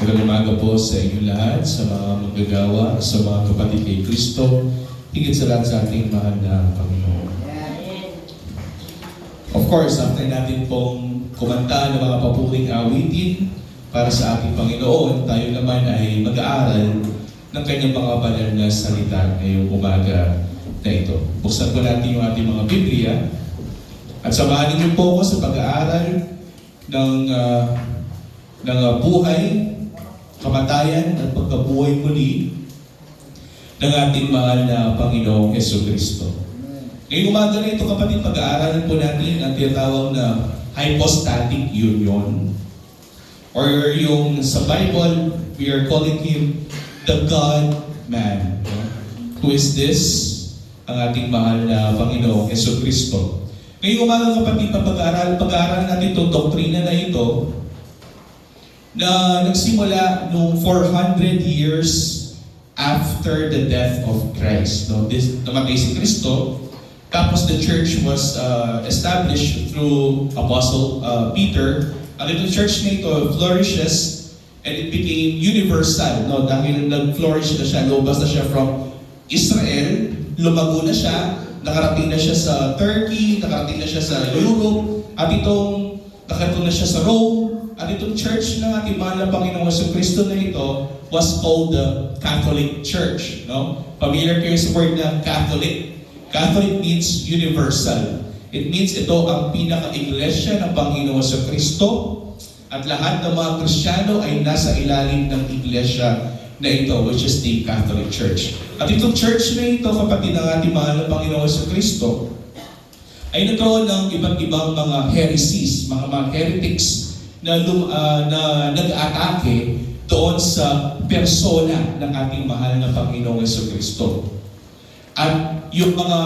Magandang umaga po sa inyo lahat, sa mga manggagawa, sa mga kapatid kay Kristo, higit sa lahat sa ating mahal na Panginoon. Of course, after natin pong kumanta ng mga papuring awitin para sa ating Panginoon, tayo naman ay mag-aaral ng kanyang mga banal na salita ngayong umaga na ito. Buksan po natin yung ating mga Biblia at samahan niyo po ako sa pag-aaral ng buhay, kamatayan at pagkabuhay muli ng ating mahal na Panginoong Jesucristo. Ngayong umaga na ito, kapatid, pag-aaralan po natin ang tinatawag na hypostatic union, or yung sa Bible, we are calling Him the God-man. Who is this? Ang ating mahal na Panginoong Jesucristo. Ngayong umaga, kapatid, pag-aaralan natin itong doktrina na ito na nagsimula noong 400 years after the death of Christ. No, namatay si Kristo, tapos the church was established through Apostle Peter. At itong church na ito flourishes and it became universal. No, dahil nag-flourish na siya, lumabas na siya from Israel, lumago na siya, nakarating na siya sa Turkey, nakarating na siya sa Europe, at itong nakarating na siya sa Rome. At itong church ng ating mahal na Panginoong Jesucristo na ito was called the Catholic Church. No? Familiar kayo sa word na Catholic. Catholic means universal. It means ito ang pinaka-iglesia ng Panginoong Jesucristo at lahat ng mga Kristiyano ay nasa ilalim ng iglesia na ito, which is the Catholic Church. At itong church na ito, kapatid ng ating mahal na Panginoong Jesucristo, ay nagkaroon ng iba't ibang mga heresies, mga heretics, na nag-atake doon sa persona ng ating mahal na Panginoong Jesucristo. At yung mga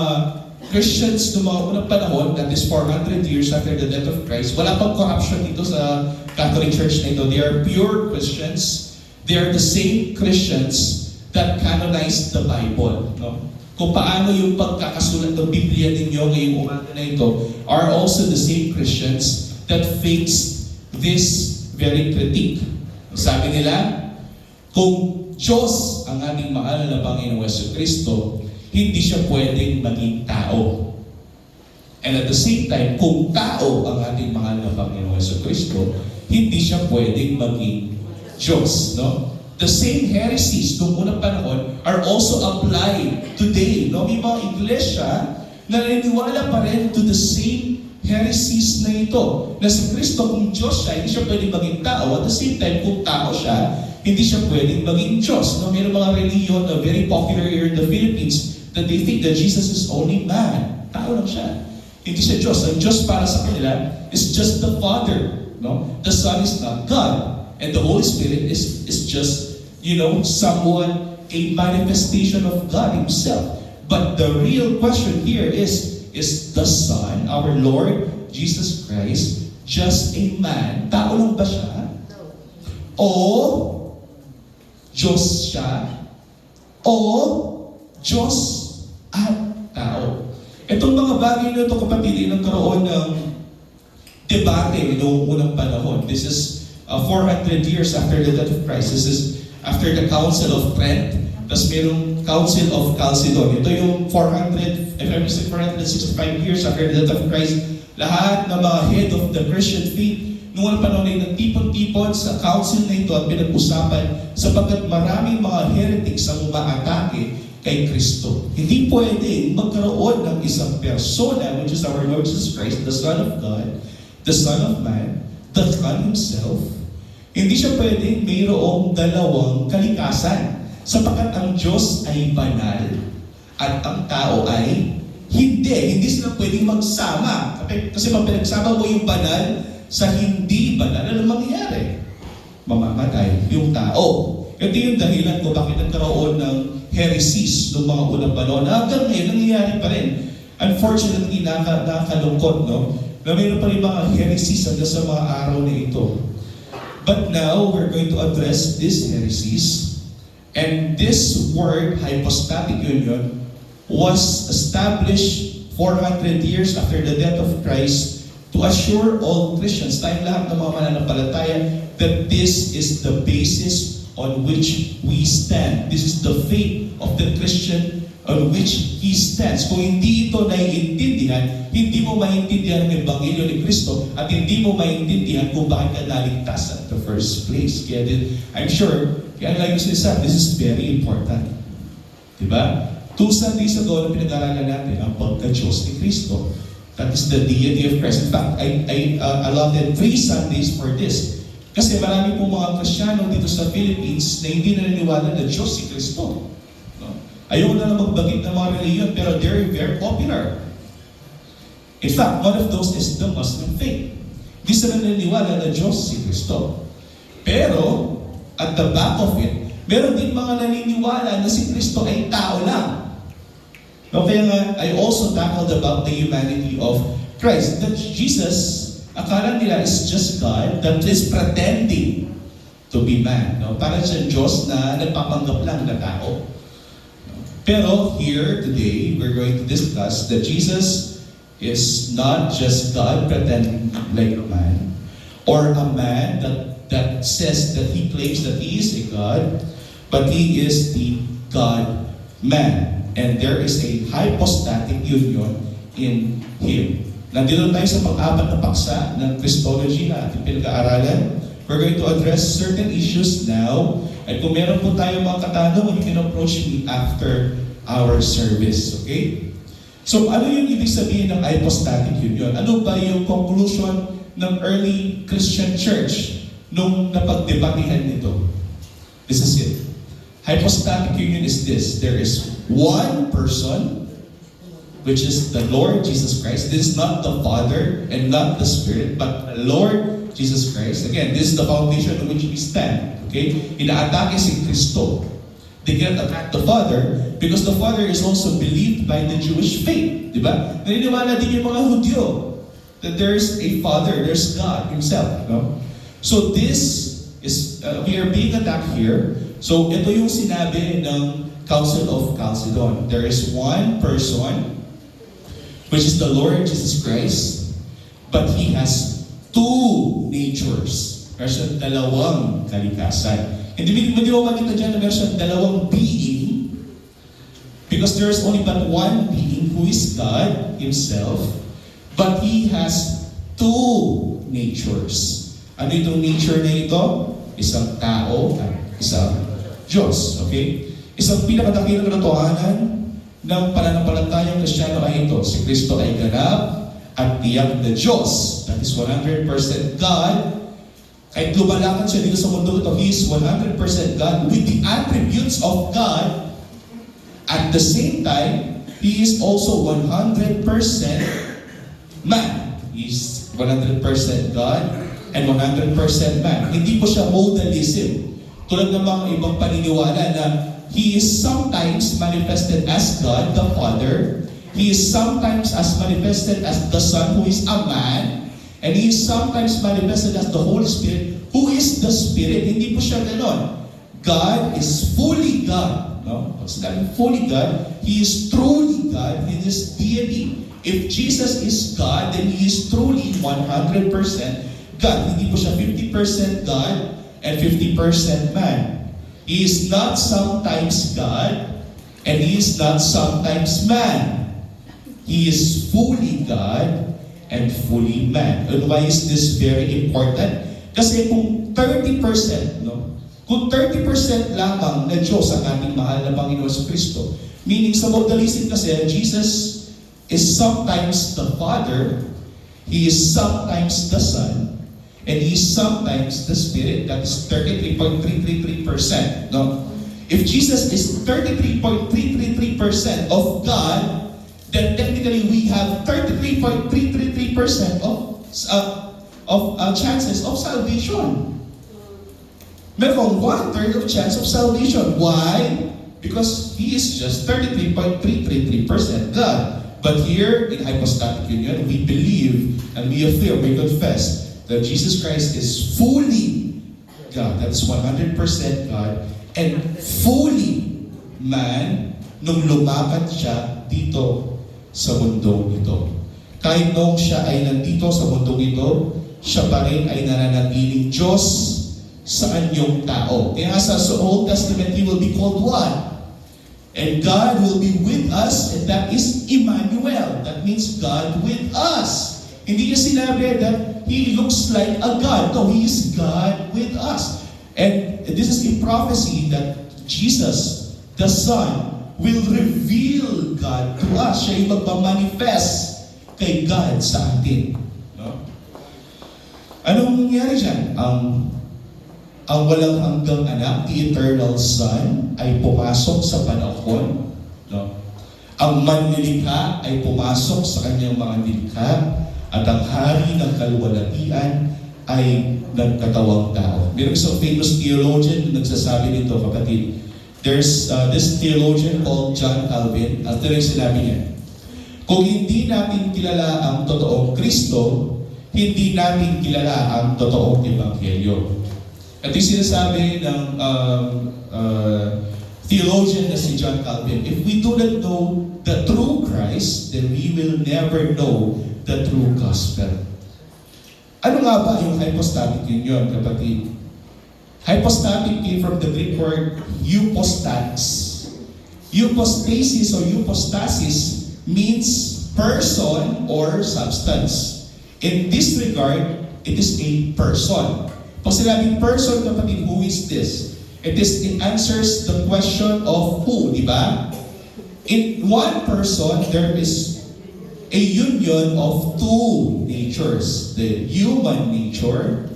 Christians noong mga unang panahon, that is 400 years after the death of Christ, wala pang corruption dito sa Catholic Church na ito. They are pure Christians. They are the same Christians that canonized the Bible. No? Kung paano yung pagkakasulat ng Biblia ninyo ngayong umaga na ito are also the same Christians that faced this very critique. Sabi nila, kung Diyos ang ating mahal na Panginoong Jesucristo, hindi siya pwedeng maging tao. And at the same time, kung tao ang ating mahal na Panginoong Jesucristo, hindi siya pwedeng maging Diyos. No? The same heresies noong unang panahon are also applied today. No? May mga iglesia na naniniwala pa rin to the same heresies na ito. Na si Kristo, kung Diyos siya, hindi siya pwedeng maging tao. At the same time, kung tao siya, hindi siya pwedeng maging Diyos. No? Mayroong mga religion na very popular here in the Philippines that they think that Jesus is only man. Tao lang siya. Hindi siya Diyos. Ang Diyos para sa kanila is just the Father. No? The Son is not God. And the Holy Spirit is just, someone, a manifestation of God Himself. But the real question here is the Son, our Lord Jesus Christ, just a man? Tao lang ba siya? O Diyos siya? O Diyos at tao? Itong mga bagay na ito, kapatid, nagkaroon ng debate noong unang panahon. This is 400 years after the death of Christ. This is after the Council of Trent. Tapos mayroong Council of Chalcedon. Ito yung 465 years after the death of Christ. Lahat ng mga head of the Christian faith noong panahon ay nagtipon-tipon sa council na ito at pinag-usapan sapagkat maraming mga heretics ang umaatake kay Kristo. Hindi pwede magkaroon ng isang persona, which is our Lord Jesus Christ, the Son of God, the Son of Man, the God Himself. Hindi siya pwede mayroong dalawang kalikasan. Sapagkat ang Diyos ay banal at ang tao ay hindi sila pwedeng magsama. Kasi pag pinagsama mo yung banal sa hindi banal, ano mangyayari? Mamamatay yung tao. Ito yung dahilan ko bakit nagkaroon ng heresies noong mga unang panahon. Hanggang ngayon, nangyayari pa rin. Unfortunately, nakakalungkot, no? Na mayroon pa rin mga heresies hanggang sa mga araw na ito. But now, we're going to address these heresies. And this word, hypostatic union, was established 400 years after the death of Christ to assure all Christians, tayong lahat ng mga mananampalataya, that this is the basis on which we stand. This is the faith of the Christian on which he stands. Kung hindi ito naiintindihan, hindi mo maintindihan ang Ebanghelyo ni Kristo at hindi mo maintindihan kung bakit ka naligtas at the first place. Kaya din, I'm sure, kaya like you said, this is very important. Diba? 2 Sundays ago na pinag-aralan natin ang pagka-Diyos ni Kristo. That is the deity of Christ. In fact, I allotted 3 Sundays for this. Kasi marami pong mga Kristiyano dito sa Philippines na hindi naniniwala na Diyos si Kristo. No? Ayaw na lang magbagit ng mga reliyon, pero they're very popular. In fact, one of those is the Muslim faith. Hindi sila naniniwala na Diyos si Kristo. Pero, at the back of it, meron din mga naniniwala na si Kristo ay tao lang. No, kaya nga, I also tackled about the humanity of Christ. That Jesus, akala nila is just God that is pretending to be man. No? Parang siyang Diyos na nagpapanggap lang na tao. Pero here today, we're going to discuss that Jesus is not just God pretending like a man, or a man that says that he claims that he is a God, but he is the God-man. And there is a hypostatic union in him. Nandito tayo sa pang-apat na paksa ng Christology na ating pinag-aaralan. We're going to address certain issues now. At kung meron po tayo mga katanungan, you can approach me after our service. Okay? So, ano yung ibig sabihin ng hypostatic union? Ano ba yung conclusion ng early Christian church nung napagdebatehan nito? This is it. Hypostatic union is this. There is one person, which is the Lord Jesus Christ. This is not the Father and not the Spirit, but the Lord Jesus Christ. Again, this is the foundation on which we stand. Okay? Inaatake si Kristo. They cannot attack the Father because the Father is also believed by the Jewish faith. Diba? Naniniwala din yung mga Hudyo that there is a Father, there's God Himself. No? So this is, we are being attacked here. So ito yung sinabi ng Council of Chalcedon. There is one person, which is the Lord Jesus Christ, but He has two natures. Meron siyang dalawang kalikasan. Hindi mo makita dyan na meron siyang dalawang being, because there is only but one being who is God Himself, but He has two natures. Ano itong nature na ito? Isang tao at isang Diyos. Okay? Isang pinakadakilang katotohanan ng pananampalatayang Kristiyano ay ito. Si Kristo ay ganap at tiyak na Diyos. That is 100% God. Kahit lumalakad siya dito sa mundo ito, He is 100% God with the attributes of God. At the same time, He is also 100% man. He is 100% God and 100% man. Hindi po siya modalism. Tulad ng mga ibang paniniwala na He is sometimes manifested as God, the Father. He is sometimes as manifested as the Son, who is a man. And He is sometimes manifested as the Holy Spirit, who is the Spirit. Hindi po siya ganon. God is fully God. No? Pag sinabing fully God, He is truly God in His deity. If Jesus is God, then He is truly 100% God. Hindi po siya 50% God and 50% man. He is not sometimes God, and He is not sometimes man. He is fully God and fully man. And why is this very important? Kasi kung 30%, no? Kung 30% lamang na Diyos ang ating mahal na Panginoon sa Kristo, meaning sa modalism kasi, Jesus is sometimes the Father, He is sometimes the Son, and He is sometimes the Spirit. That is 33.333%. No? If Jesus is 33.333% of God, then technically we have 33.333% of chances of salvation. Meron 1/3 of chance of salvation. Why? Because He is just 33.333% God. But here in hypostatic union, we believe and we affirm, we confess that Jesus Christ is fully God. That's 100% God and fully man nung lumakad siya dito sa mundong ito. Kahit nung siya ay nandito sa mundong ito, siya pa rin ay nananatiling Diyos sa anyong tao. Kaya nga sa Old Testament, He will be called one. And God will be with us, and that is Emmanuel. That means God with us. Hindi niya sinabi that He looks like a God. No, He is God with us. And this is a prophecy that Jesus, the Son, will reveal God to us. Siya yung magpamanifest kay God sa atin. No? Anong nangyari dyan? Ang walang hanggang anak, the eternal Son, ay pumasok sa panahon. No? Ang manlilikha ay pumasok sa kanyang mga nilikha, at ang hari ng kaluwalhatian ay nagkatawang tao. Meron isang famous theologian na nagsasabi nito, kapatid. There's this theologian called John Calvin. Ito rin sinabi niya, kung hindi natin kilala ang totoong Kristo, hindi natin kilala ang totoong Ebanghelyo. At yung sinasabi ng theologian na si John Calvin, if we do not know the true Christ, then we will never know the true gospel. Ano nga ba yung hypostatic union, kapatid? Hypostatic came from the Greek word hypostasis. Hypostasis or hypostasis means person or substance. In this regard, it is a person. Pag sinabing person, kapatid, who is this? It answers the question of who, di ba? In one person, there is a union of two natures. The human nature,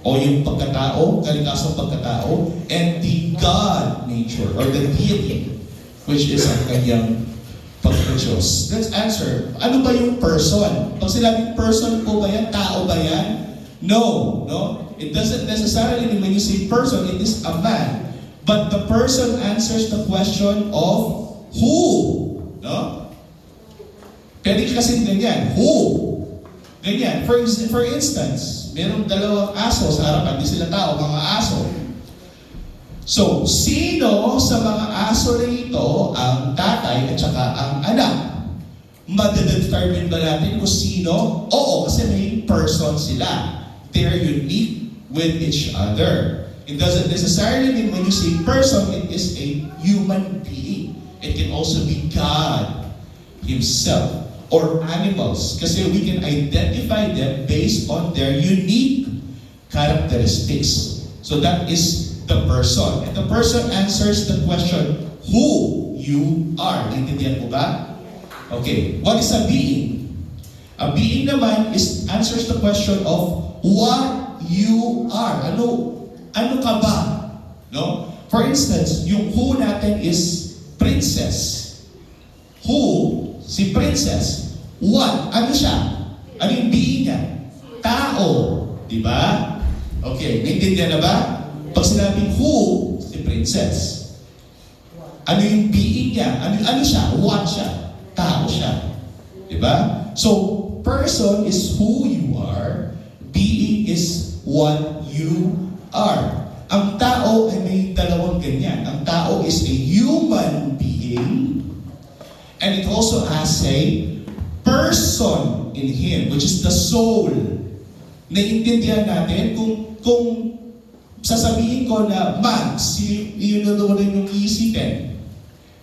o yung pagkatao, kalikasang pagkatao, and the God nature, or the deity, which is ang kanyang pagka-Diyos. Let's answer. Ano ba yung person? Pag sinabing person po ba yan? Tao ba yan? No. It doesn't necessarily mean when you say person, it is a man. But the person answers the question of who. No? Pwede kasi ganyan. Who? Ganyan. For instance, merong dalawang aso sa harapan. Di sila tao, mga aso. So, sino sa mga aso na ito ang tatay at saka ang anak? Madadetermine ba natin kung sino? Oo, kasi may person sila. They're unique with each other. It doesn't necessarily mean when you say person, it is a human being. It can also be God Himself or animals. Kasi we can identify them based on their unique characteristics. So that is the person. And the person answers the question, who you are. Naintindihan mo ba? Okay. What is a being? A being naman answers the question of what you are. Ano ka ba? No? For instance, yung who natin is princess. Who? Si princess. What? Ano siya? Ano yung being niya? Tao. Di ba? Okay, naintindihan na ba? Pag sinabing who, si princess. Ano yung being niya? Ano siya? What siya? Tao siya. Di ba? So, person is who you are. Being is what you are. Ang tao ay may dalawang ganyan. Ang tao is a human being, and it also has a person in him, which is the soul. Naiintindihan natin kung sasabihin ko na Max, yun na naman yung iisipin.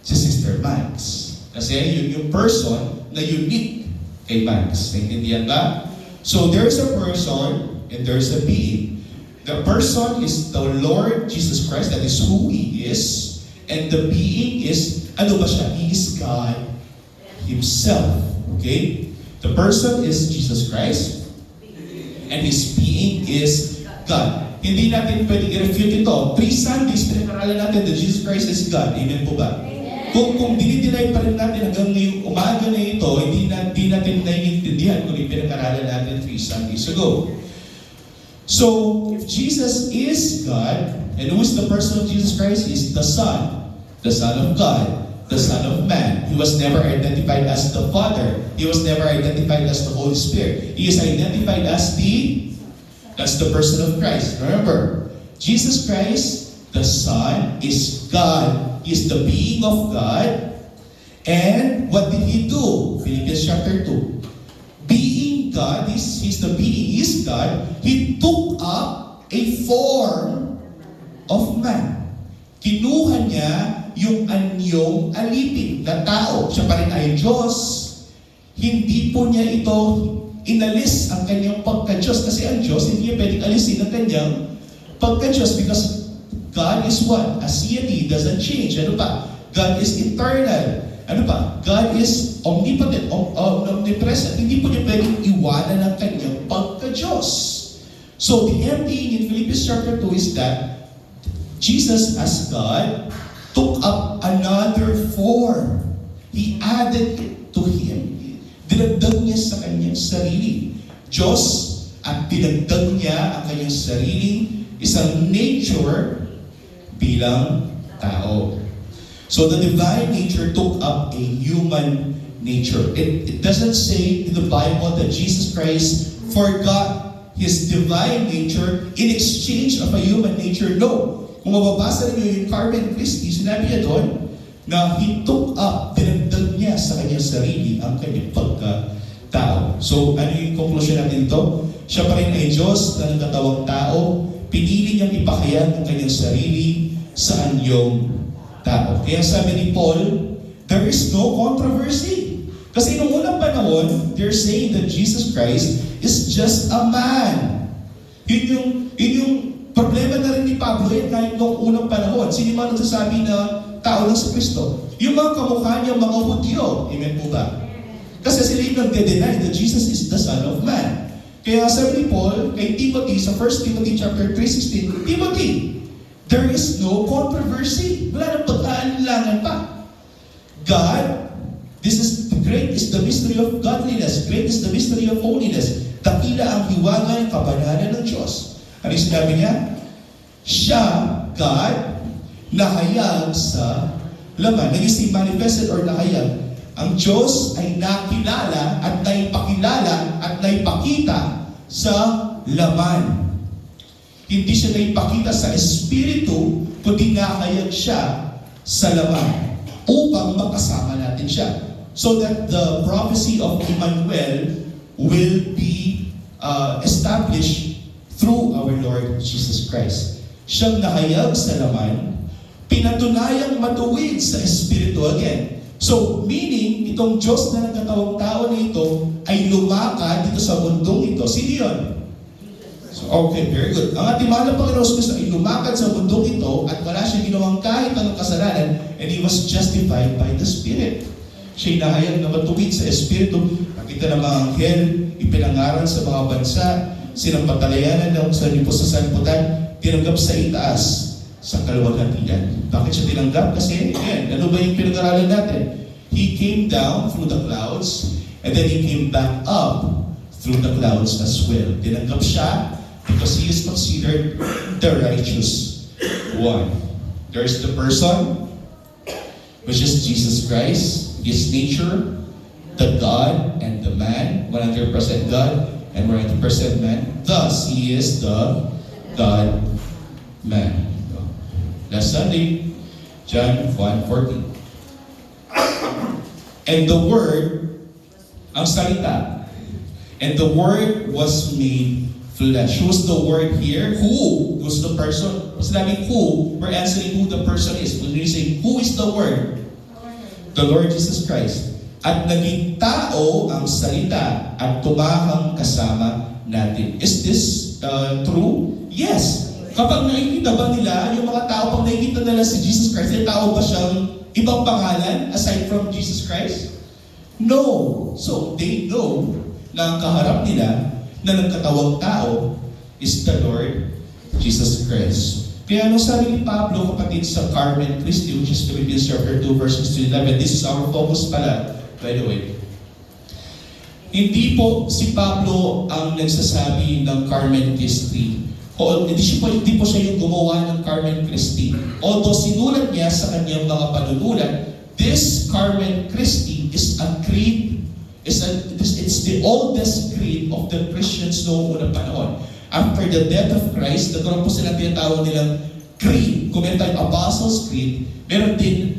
Si Sister Max. Kasi yun yung person na unique kay Max. Naiintindihan ba? So there's a person and there's a being. The person is the Lord Jesus Christ, that is who He is. And the being is, ano ba siya? He is God Himself. Okay? The person is Jesus Christ, and His being is God. Hindi natin pwede i-refute ito. 3 Sundays, pinag-aralan natin that Jesus Christ is God. Amen po ba? Kung dinideny pa rin natin hanggang ngayong umaga na ito, hindi natin naiintindihan kung pinag-aralan natin 3 Sundays ago. So, if Jesus is God, and who is the person of Jesus Christ? He is the Son of God, the Son of Man. He was never identified as the Father. He was never identified as the Holy Spirit. He is identified as that's the person of Christ. Remember, Jesus Christ, the Son, is God. He is the being of God. And what did He do? Philippians chapter 2. Being God, He's the being, He is God. He took up a form of man. Kinuha niya yung anyong alipin na tao. Siya pa rin ay Diyos. Hindi po niya ito inalis ang kanyang pagka-Diyos. Kasi ang Diyos, hindi niya pwedeng alisin ang kanyang pagka-Diyos because God is what? A deity doesn't change. Ano pa? God is eternal. Ano pa? God is omnipotent, omnipresent. Hindi po niya pwedeng iwanan ang kanyang pagka-Diyos. So, the emptying in Philippians chapter 2 is that Jesus as God took up another form. He added it to Him. Dinagdag niya sa kanyang sarili. Diyos at dinagdag niya ang kanyang sariling isang nature bilang tao. So the divine nature took up a human nature. It doesn't say in the Bible that Jesus Christ forgot His divine nature in exchange of a human nature. No. Kung mababasa niyo yung Carmen Christi, sinabi niya doon na He took up, dinagdag niya sa kanyang sarili ang kanyang pagkatao. So ano yung conclusion natin dito? Siya pa rin ay Diyos na nagkatawang tao. Pinili niyang ipakayag ang kanyang sarili sa anyong tao. Kaya sabi ni Paul, there is no controversy. Kasi nung unang panahon, they're saying that Jesus Christ is just a man. Yun yung problema na rin ni Pablo kahit nung unang panahon. Sino man nagsasabi na tao lang sa Kristo? Yung mga kamukha niya, mga Hudyo. Amen po ba? Kasi sila yung nagde-deny that Jesus is the Son of Man. Kaya sabi ni Paul kay Timothy sa 1 Timothy chapter 3:16, Timothy, there is no controversy. Wala nang pag-aalinlangan pa. God, great is the mystery of godliness. Great is the mystery of holiness. Dakila ang hiwaga ng kabanalan ng Diyos. Ano yung sinabi niya? Siya, God, nahayag sa laman. Nag-isip manifested or nahayag. Ang Diyos ay nakilala at naipakilala at naipakita sa laman. Hindi siya naipakita sa Espiritu, kundi nahayag siya sa laman upang makasama natin siya. So that the prophecy of Emmanuel will be established through our Lord Jesus Christ. Siyang nahayag sa laman, pinatunayang matuwid sa Espiritu again. So, meaning, itong Diyos na nagkatawang tao na ito ay lumakad dito sa mundong ito. Sino yun? So, okay, very good. Ang ating mahal na Panginoon Kristo ay lumakad sa mundong ito at wala siya ginawang kahit anong kasalanan and He was justified by the Spirit. Siya'y nahayag na matuwid sa Espiritu. Nakita ng mga anghel, ipinangaral sa mga bansa, sinampatalayanan ng sa sanlibutan, tinanggap sa itaas sa kaluwalhatian. Bakit siya tinanggap? Kasi, again, ano ba yung pinag-aralan natin? He came down through the clouds, and then He came back up through the clouds as well. Tinanggap siya because He is considered the righteous one. There's the person, which is Jesus Christ, His nature, the God and the man, 100% God and 100% man. Thus, He is the God-man. Last Sunday, John 1:14. And the Word, ang salita, and the Word was made flesh. Who's the Word here? Who? Who's the person? Pag sinabing who, we're answering who the person is. When we say, who is the Word? The Lord Jesus Christ. At naging tao ang salita at tumahang kasama natin. Is this true? Yes. Kapag nakikita ba nila, yung mga tao, pag nakikita nila si Jesus Christ, yung tao ba siyang ibang pangalan aside from Jesus Christ? No. So, they know na ang kaharap nila na nagkatawang tao is the Lord Jesus Christ. Kaya ano sabi ni Pablo, kapatid, sa Carmen Christi, which is Philippians chapter 2, verses 11, this is our focus pala, by the way. Hindi po si Pablo ang nagsasabi ng Carmen Christi. Hindi po siya yung gumawa ng Carmen Christi. Although sinulat niya sa kanyang mga panunulat, this Carmen Christi is a creed, it's the oldest creed of the Christians noong unang panahon. After the death of Christ, nagkaroon po sila tinatawag nilang creed. Kung meron tayong Apostles' Creed, meron din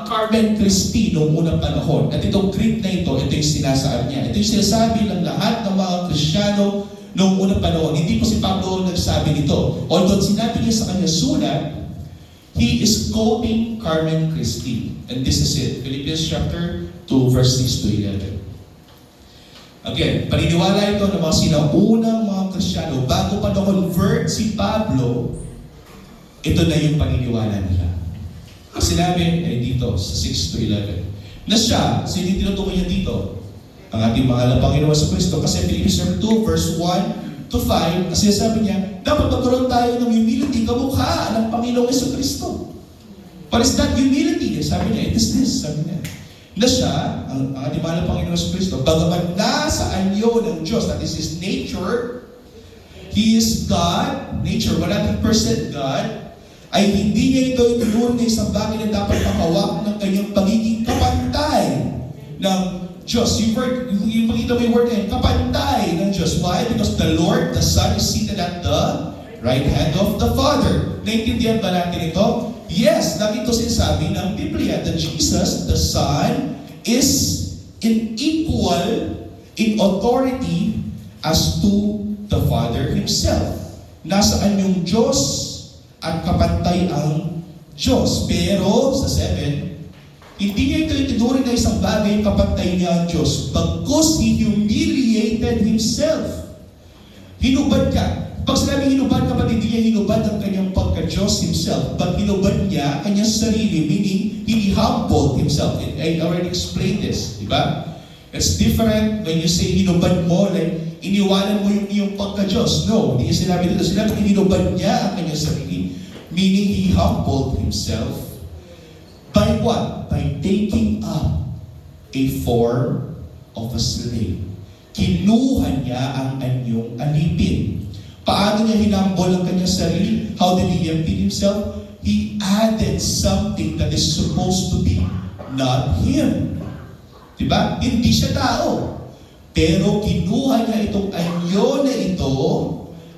Carmen Christi noong unang panahon. At itong creed na ito yung sinasabi niya. Ito yung sinasabi ng lahat ng mga Kristiyano noong noong unang panahon. Hindi po si Pablo nagsabi nito. Although sinabi niya sa kanyang sulat, he is quoting Carmen Christie. And this is it. Philippians chapter 2, verse 6 to 11. Again, paniniwala ito ng mga sinaunang mga Kristiyano. Bago pa na-convert si Pablo, ito na yung paniniwala nila. Ang sinabi ay dito, sa 6 to 11. Na siya, sino tinutukoy niya dito? Ang ating mahal na Panginoon sa Kristo. Kasi Philippians 2, verse 1 to 5, kasi sabi niya, dapat magkaroon tayo ng humility, kamukha ng Panginoon sa Kristo. What is that humility? Sabi niya, it is this. Sabi niya, na siya, ang ating mahal na Panginoon sa Kristo, bagaman nasa anyo ng Diyos, that is His nature, He is God, nature, 100% God, ay hindi niya ito itinuro na isang bagay na dapat makawak ng kanyang pagiging kapantay ng Diyos. Yung pakita mo yung word na yun, kapantay ng Diyos. Why? Because the Lord, the Son, is seated at the right hand of the Father. Naintindihan ba natin ito? Yes, lagi ito sinasabi ng Biblia that Jesus, the Son, is equal in authority as to the Father Himself. Nasaan yung Diyos at kapantay ang Diyos. Pero sa 7, hindi niya ito itinuring na isang bagay kapantay niya ang Diyos. Bagkus He humiliated Himself. Hinubad ka. Pag sinabi hinubad, kapatid, hindi niya hinubad ang kanyang pagka-Diyos Himself, but hinubad niya kanyang sarili, meaning He humbled Himself. I already explained this, di ba? It's different when you say hinubad mo, like iniwanan mo yung iyong pagka-Diyos. No, hindi niya sinabi dito. Sinabi hinubad niya ang kanyang sarili, meaning He humbled Himself. By what? By taking up a form of a slave. Kinuha niya ang anyong alipin. Paano niya hinambol ang kanyang sarili? How did He empty Himself? He added something that is supposed to be not Him. Diba? Hindi siya tao. Pero kinuha niya itong anyo na ito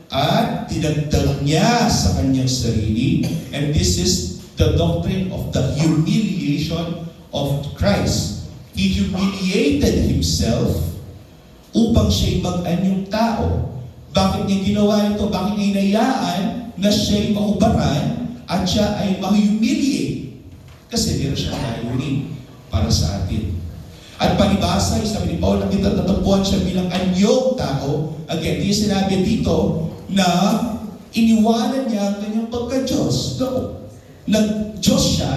at dinagdag niya sa kanyang sarili. And this is the doctrine of the humiliation of Christ. He humiliated Himself upang siya'y mag-anyong tao. Bakit niya ginawa ito? Bakit niya inayaan na siya'y mahubaran at siya ay ma-humiliate? Kasi meron siya layunin para sa atin. At palibasa, sabi ni Paul, nakita natagpuan siya bilang anyong tao. Again, di sinabi dito na iniwanan niya ang kanyang pagka-Diyos. No. Nag-Diyos siya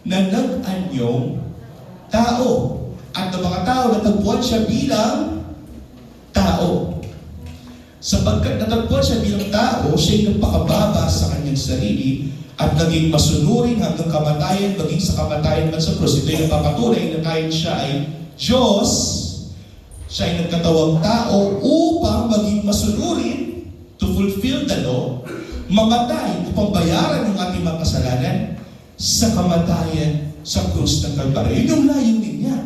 na nag-anyong tao. At ng mga tao, natagpuan siya bilang tao. Sapagkat natagpuan siya bilang tao, siya'y nagpakababa sa kanyang sarili at naging masunurin hanggang kamatayan, maging sa kamatayan man sa krus. Ito'y nagpapatunay na kahit siya ay Diyos, siya ay nagkatawang tao upang maging masunurin to fulfill the law, mamatay upang bayaran yung ating mga kasalanan sa kamatayan sa krus ng Kalbaryo. Yun yung layunin niya.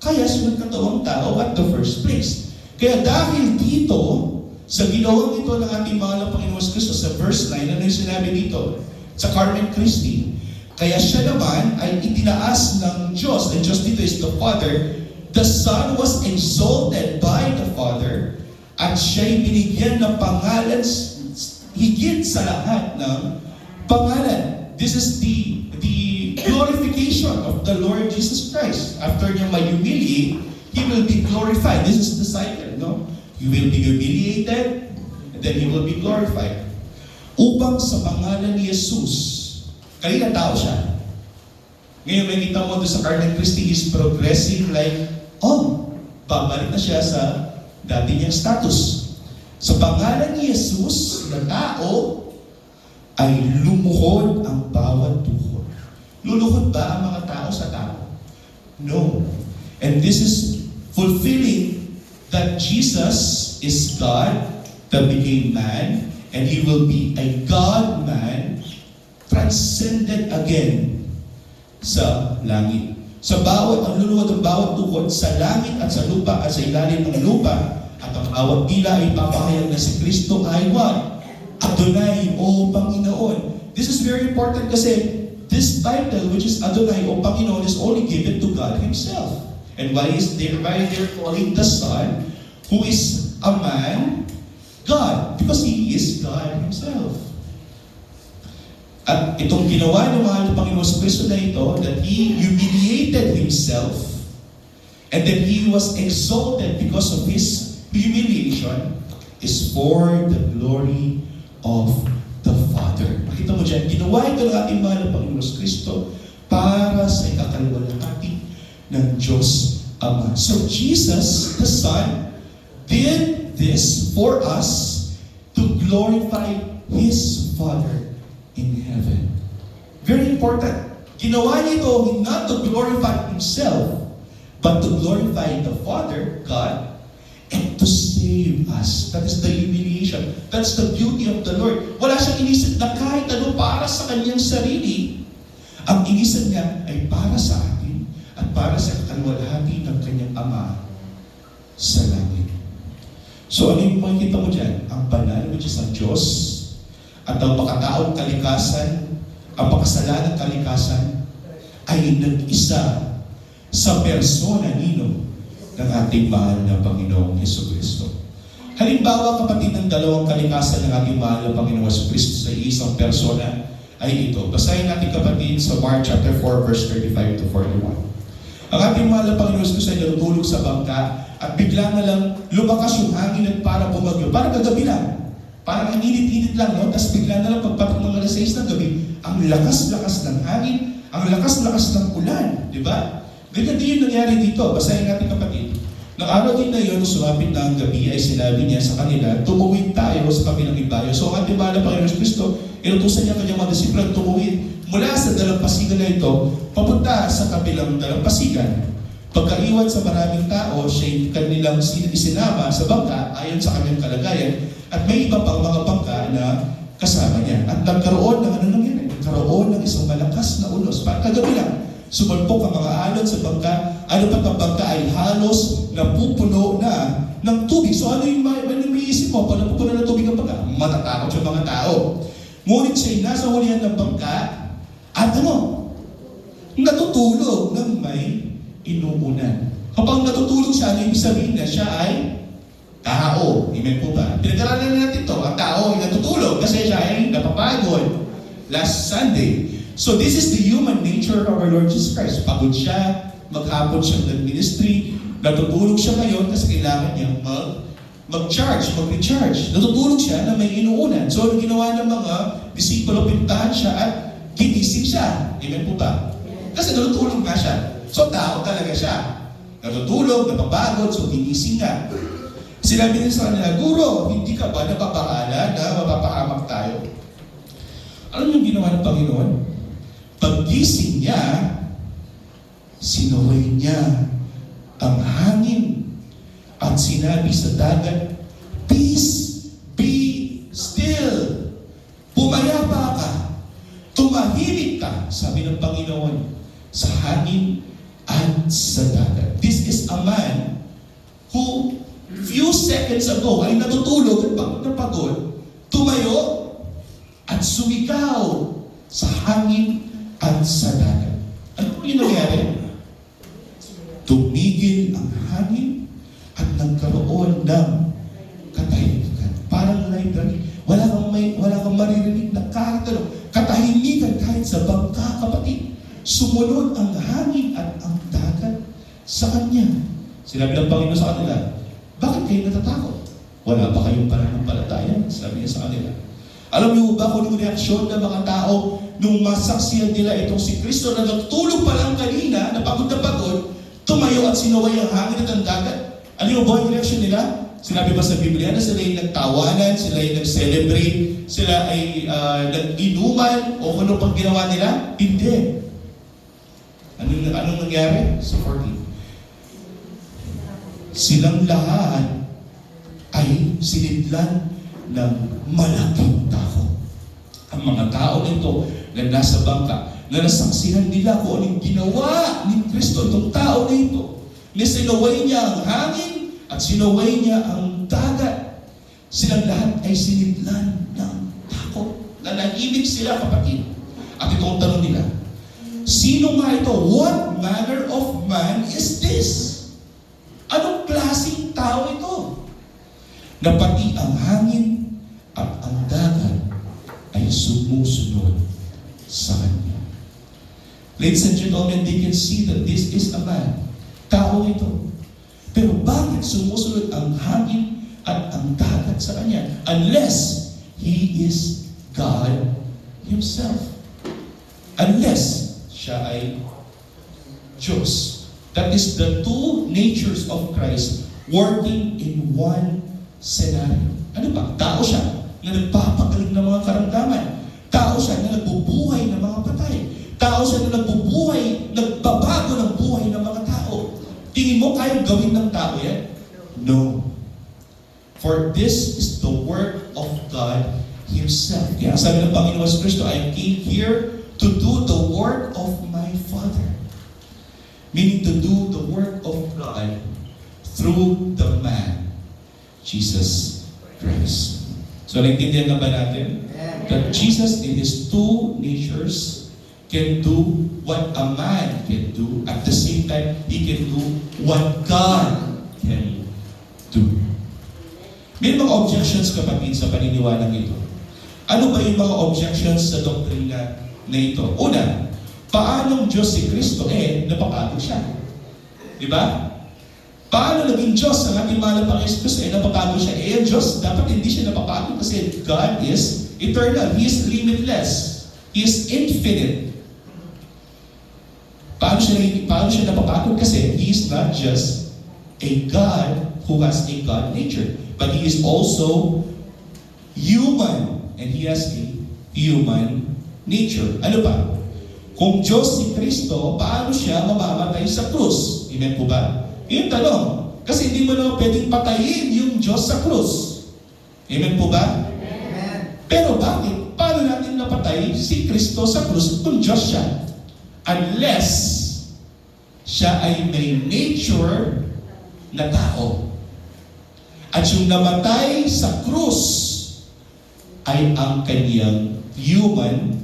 Kaya siya nagkatawang tao at the first place. Kaya dahil dito, sa ginawang ito ng ating mahal na Panginoon Kristo sa verse 9, ano yung sinabi dito? Sa Carmen Christie. Kaya siya naman ay itinaas ng Diyos. The Diyos dito is the Father. The Son was exalted by the Father at siya'y binigyan ng pangalan higit sa lahat ng pangalan. This is the glorification of the Lord Jesus Christ. After niya ma-humiliate, He will be glorified. This is the cycle, no? You will be humiliated, and then He will be glorified. Upang sa pangalan ni Jesus, kanina tao siya. Ngayon may kita mo doon sa Carmen Christie, is progressing like, babalik na siya sa dati niyang status. Sa pangalan ni Jesus, na tao, ay lumuhod ang bawat tuhod. Luluhod ba ang mga tao sa tao? No. And this is fulfilling that Jesus is God that became man, and He will be a God-man transcended again sa langit. Sa bawat, ang luluhod ng bawat tukod sa langit at sa lupa at sa ilalim ng lupa, at ang bawat dila ay papahayag na si Kristo ay what? Adonai o Panginoon. This is very important kasi this title, which is Adonai o Panginoon, is only given to God Himself. And why they're calling the Son, who is a man, God, because He is God Himself. At itong ginawa ng mahal na Panginoon Kristo na ito, that He humiliated Himself, and then He was exalted because of His humiliation, is for the glory of the Father. Makita mo dyan, ginawa ito ng ating mahal na Panginoon Kristo para sa ikakaliwalhati ng Diyos Ama. So Jesus, the Son, did this for us to glorify His Father in heaven. Very important. Ginawa niya ito not to glorify Himself, but to glorify the Father, God, and to save us. That is the humiliation. That's the beauty of the Lord. Wala siyang inisip na kahit ano para sa kanyang sarili. Ang inisip niya ay para sa atin at para sa kakalwalhati ng kanyang Ama sa langit. So ano yung makikita mo dyan? Ang banal, which is ang Diyos, at ang pakataong kalikasan, ang pakasalanang kalikasan, ay nag-isa sa persona nino ng ating mahal na Panginoong Jesucristo. Halimbawa, kapatid, ng dalawang kalikasan ng ating mahal na Panginoong Jesucristo sa isang persona ay ito. Basahin natin, kapatid, sa Mark chapter 4, verse 35 to 41. Ang ating mahal na Panginoong Jesucristo ay natutulog sa bangka at bigla na lang lumakas yung hangin at para bumagyo. Parang kagabi lang. Parang init-init lang, no? Tapos bigla na lang pagpatak ng alas 6 ng gabi, ang lakas-lakas ng hangin, ang lakas-lakas ng ulan. Di ba? Ganyan din yung nangyari dito. Basahin natin, kapatid. Nang araw din na yun, sumapit na ang gabi, ay sinabi niya sa kanila, tumuwid tayo sa kabilang ibayo. So ang ating mahal na Panginoon Kristo, inutusan niya kanyang mga disipulo tumuwid mula sa dalampasigan na ito, papunta sa kabilang dalampasigan. Pagkaiwan sa maraming tao, siya'y kanilang isinama sa bangka ayon sa kanyang kalagayan, at may iba pang mga bangka na kasama niya. At nagkaroon ng ano nangyari? Nagkaroon ng isang malakas na unos. Parang kagabi lang, sumalpok ang mga alon sa bangka, ano pat ang bangka ay halos napupuno na ng tubig. So ano yung may isip mo? Pag napupuno ng tubig ang bangka, matatakot yung mga tao. Ngunit siya'y nasa hulihan ng bangka, at natutulog ng may inuunan. Kapag natutulog siya, ano ibig sabihin na siya ay tao. Amen po ba? Pinag-aralan na natin ito. Ang tao ay natutulog kasi siya ay napapagod. Last Sunday. So this is the human nature of our Lord Jesus Christ. Pagod siya, maghapon siya nag-ministry, natutulog siya ngayon kasi kailangan niyang mag-recharge. Natutulog siya na may inuunan. So ano ginawa ng mga disipulo, pinuntahan siya at ginising siya. Amen po ba? Kasi natutulog nga siya. So tao talaga siya. Natutulog, napapagod, so ginising nga. Sinabi niya sa kanila, Guro, hindi ka ba napapakala na mapapahamak tayo? Ano yung ginawa ng Panginoon? Paggising niya, sinaway niya ang hangin at sinabi sa dagat, Peace, be still. Pumayapa ka. Tumahimik ka, sabi ng Panginoon, sa hangin at sa dagat. This is a man who few seconds ago ay natutulog at pagod na pagod, tumayo at sumigaw sa hangin at sa dagat. Ano yung nangyari? Tumigil ang hangin at nagkaroon ng katahimikan. Parang library. Wala kang maririnig na kahit ano. Katahimikan kahit sa bangka, kapatid. Sumunod ang hangin at ang dagat sa kanya. Sinabi ng Panginoon sa kanila, bakit kayo natatakot? Wala ba kayong pananampalataya? Sabi niya sa kanila. Alam niyo ba kung yung reaksyon ng mga tao nung masaksiyan nila itong si Kristo na nagtulog pa lang kanina, na pagod, tumayo at sinaway ang hangin at ang dagat? Ano yung ba yung reaksyon nila? Sinabi ba sa Biblia na sila ay nagtawanan, sila ay nag-celebrate, sila ay nag-inuman, o ano pang ginawa nila? Hindi. Anong nangyari? Sa 14. Silang lahat ay sinidlan ng malaking takot. Ang mga tao nito na nasa bangka, na nasaksihan nila kung anong ginawa ni Kristo, itong tao na ito. Na sinaway niya ang hangin at sinaway niya ang dagat. Silang lahat ay sinidlan ng takot. Nanahimik sila, kapatid. At itong tanong nila, sino nga ito? What manner of man is this? Anong klaseng tao ito? na pati ang hangin at ang dagat ay sumusunod sa Kanya. Ladies and gentlemen, they can see that this is a man. Tao ito. Pero bakit sumusunod ang hangin at ang dagat sa Kanya? Unless He is God Himself. Unless siya ay Diyos. That is the two natures of Christ working in one scenario. Ano ba? Tao siya na nagpapagaling ng mga karamdaman. Tao siya na nagbubuhay ng mga patay. Tao siya na nagbubuhay, nagbabago ng buhay ng mga tao. Tingin mo kayang gawin ng tao yan? No. For this is the work of God Himself. Kaya sabi ng Panginoon Kristo, I came here to do the work of my Father. Meaning to do the work of God through the man, Jesus Christ. So, naintindihan na ba natin? That Jesus in His two natures can do what a man can do. At the same time, He can do what God can do. May mga objections, kapatid, sa paniniwalang ito. Ano ba yung mga objections sa doktrina na ito? Una, paanong Diyos si Kristo? Napapagod siya. Di ba? Paano naging Diyos ang ating mahal na Panginoon Kristo? Napapagod siya. Ang Diyos, dapat hindi siya napapagod kasi God is eternal. He is limitless. He is infinite. Paano siya napapagod? Kasi He is not just a God who has a God nature, but He is also human. And He has a human nature. Ano pa? Kung Diyos si Kristo, paano siya mamamatay sa krus? Amen po ba? Yung tanong. Kasi hindi mo na pwedeng patayin yung Diyos sa krus. Amen po ba? Amen. Pero bakit? Paano natin napatay si Kristo sa krus kung Diyos siya? Unless siya ay may nature na tao. At yung namatay sa krus ay ang kanyang human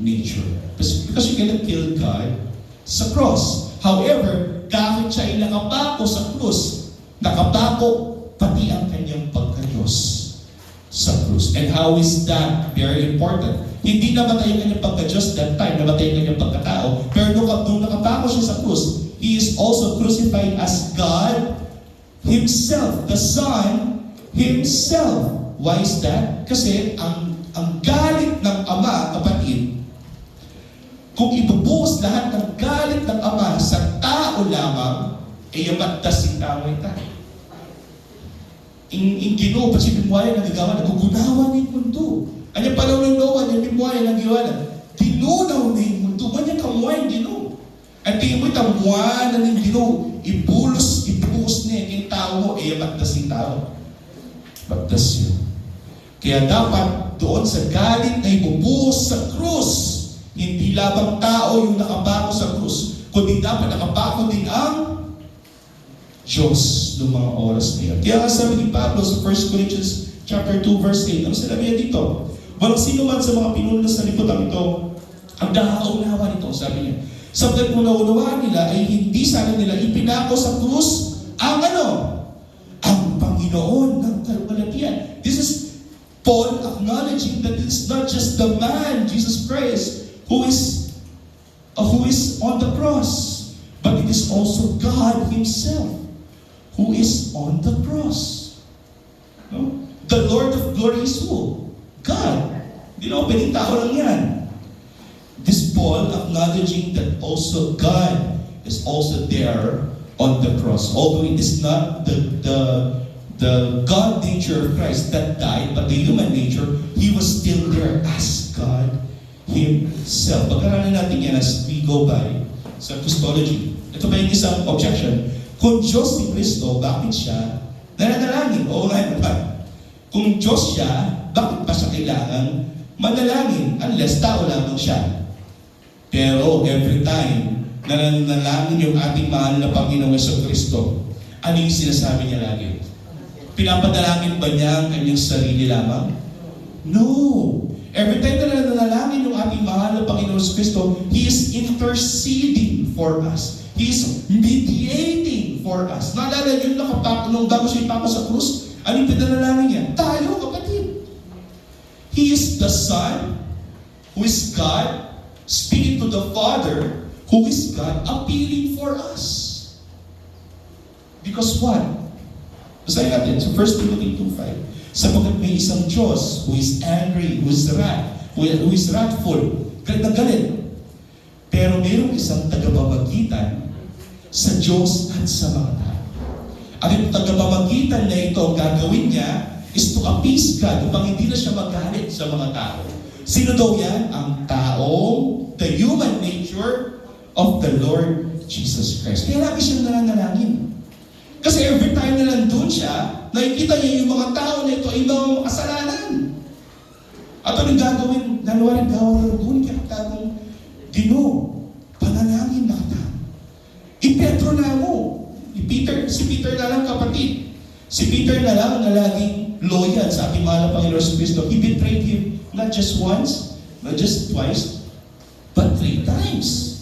nature. Because you cannot kill God sa cross. However, kahit siya ay nakapako sa krus, nakapako pati ang kanyang pagka-Diyos sa krus. And how is that? Very important. Hindi namatay ang kanyang pagka-Diyos that time, namatay ang kanyang pagkatao. Pero nung nakapako siya sa krus, He is also crucified as God Himself, the Son Himself. Why is that? Kasi ang galit ng Ama, kapatid, kung ibubuhos lahat ng galit ng Ama sa tao lamang, yamattas si tao ita. In Ginoo, pasipimwaya nagagawa, nagugunawan ng mundo. Anya palaw ng Noah, yung pimwaya ng giwala, dinunaw na yung mundo. Manya kamuay Ginoo. At tingin mo itamuan na ng Ginoo, ibuhos niya yung tao mo, yamattas si tao. Battas yun. Kaya dapat doon sa galit na ibubuhos sa krus, hindi labang tao yung nakapako sa krus, kundi dapat nakapako din ang Diyos noong mga oras na yun. Kaya nga sabi ni Pablo sa 1 Corinthians chapter 2 verse 8, ano sinabi niya dito? Walang sino man sa mga pinuno sa liputan ito ang nakakaunawa nito, sabi niya. Sapagkat kung naunawaan nila ay hindi sana nila ipinako sa krus ang ang Panginoon ng kalwalatian. This is Paul acknowledging that it's not just the man, Jesus Christ, who is on the cross, but it is also God Himself who is on the cross. No? The Lord of glory is who? God. Hindi na pwedeng tao lang yan. This Paul acknowledging that also God is also there on the cross. Although it is not the God nature of Christ that died, but the human nature, He was still there as God Himself. Pag-aralan natin yan as we go by sa Christology. Ito ba yung isang objection? Kung Diyos si Kristo, bakit siya nananalangin? Oo nga naman. Kung Diyos siya, bakit pa siya kailangan manalangin? Unless tao lamang siya. Pero every time na nananalangin yung ating mahal na Panginoong Kristo, ano yung sinasabi niya lagi? Pinapadalangin ba niya ang kanyang sarili lamang? No! Every time na nanalangin yung ating mahal na Panginoon Kristo, He is interceding for us. He is mediating for us. Naalala nyo nung bago siya ipako sa krus, Anong pinanalangin niya? Tayo, kapatid. He is the Son, who is God, speaking to the Father, who is God, appealing for us. Because what? Basahin natin sa 1 Timothy 2:5. Sapagkat may isang Diyos who is angry, who is wrathful, galit na galit. Pero mayroong isang tagapamagitan sa Diyos at sa mga tao. At yung tagapamagitan na ito, ang gagawin niya is to appease God upang hindi na siya magalit sa mga tao. Sino daw yan? Ang taong, the human nature of the Lord Jesus Christ. Kaya lagi siyang nananalangin. Kasi every time na nandun siya, nakikita niya yung mga tao na ito ay mga makasalanan. At anong gagawin? Nalawarin gawin doon kaya katagong Ginoo, panalangin na kita. I-Petro na mo. Si Peter na lang kapatid. Si Peter na lang na laging loyal sa ating mahal na Panginoon si Kristo. He betrayed Him not just once, not just twice, but 3 times.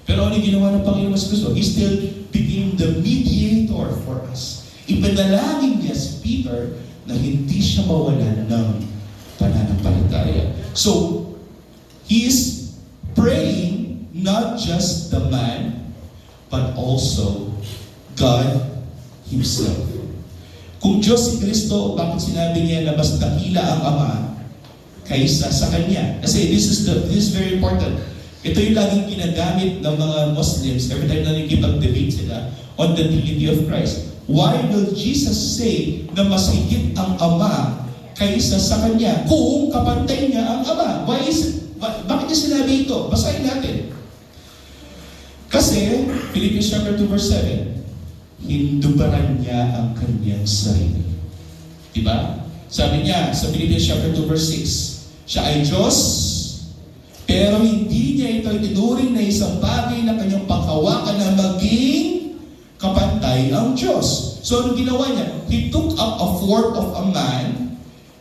Pero ano yung ginawa ng Panginoon si Kristo? He still became the mediator for us. Ipanalangin niya si Peter na hindi siya mawalan ng pananampalataya. So, he is praying not just the man, but also God Himself. Kung Diyos si Kristo, bakit sinabi niya na mas dakila ang Ama kaysa sa Kanya? Kasi this is very important. Ito yung laging ginagamit ng mga Muslims every time na nakikipag-debate sila on the deity of Christ. Why will Jesus say na mas higit ang Ama kaysa sa Kanya kung kapantay niya ang Ama? Bakit niya sinabi ito? Basahin natin. Kasi, Philippians chapter 2 verse 7, hindubaran niya ang kanyang sarili. Diba? Sabi niya sa Philippians chapter 2 verse 6, siya ay Diyos, pero hindi niya ito itinuring na isang bagay na kanyang panghawakan na maging kapantay ang Diyos. So, anong ginawa niya? He took up a form of a man.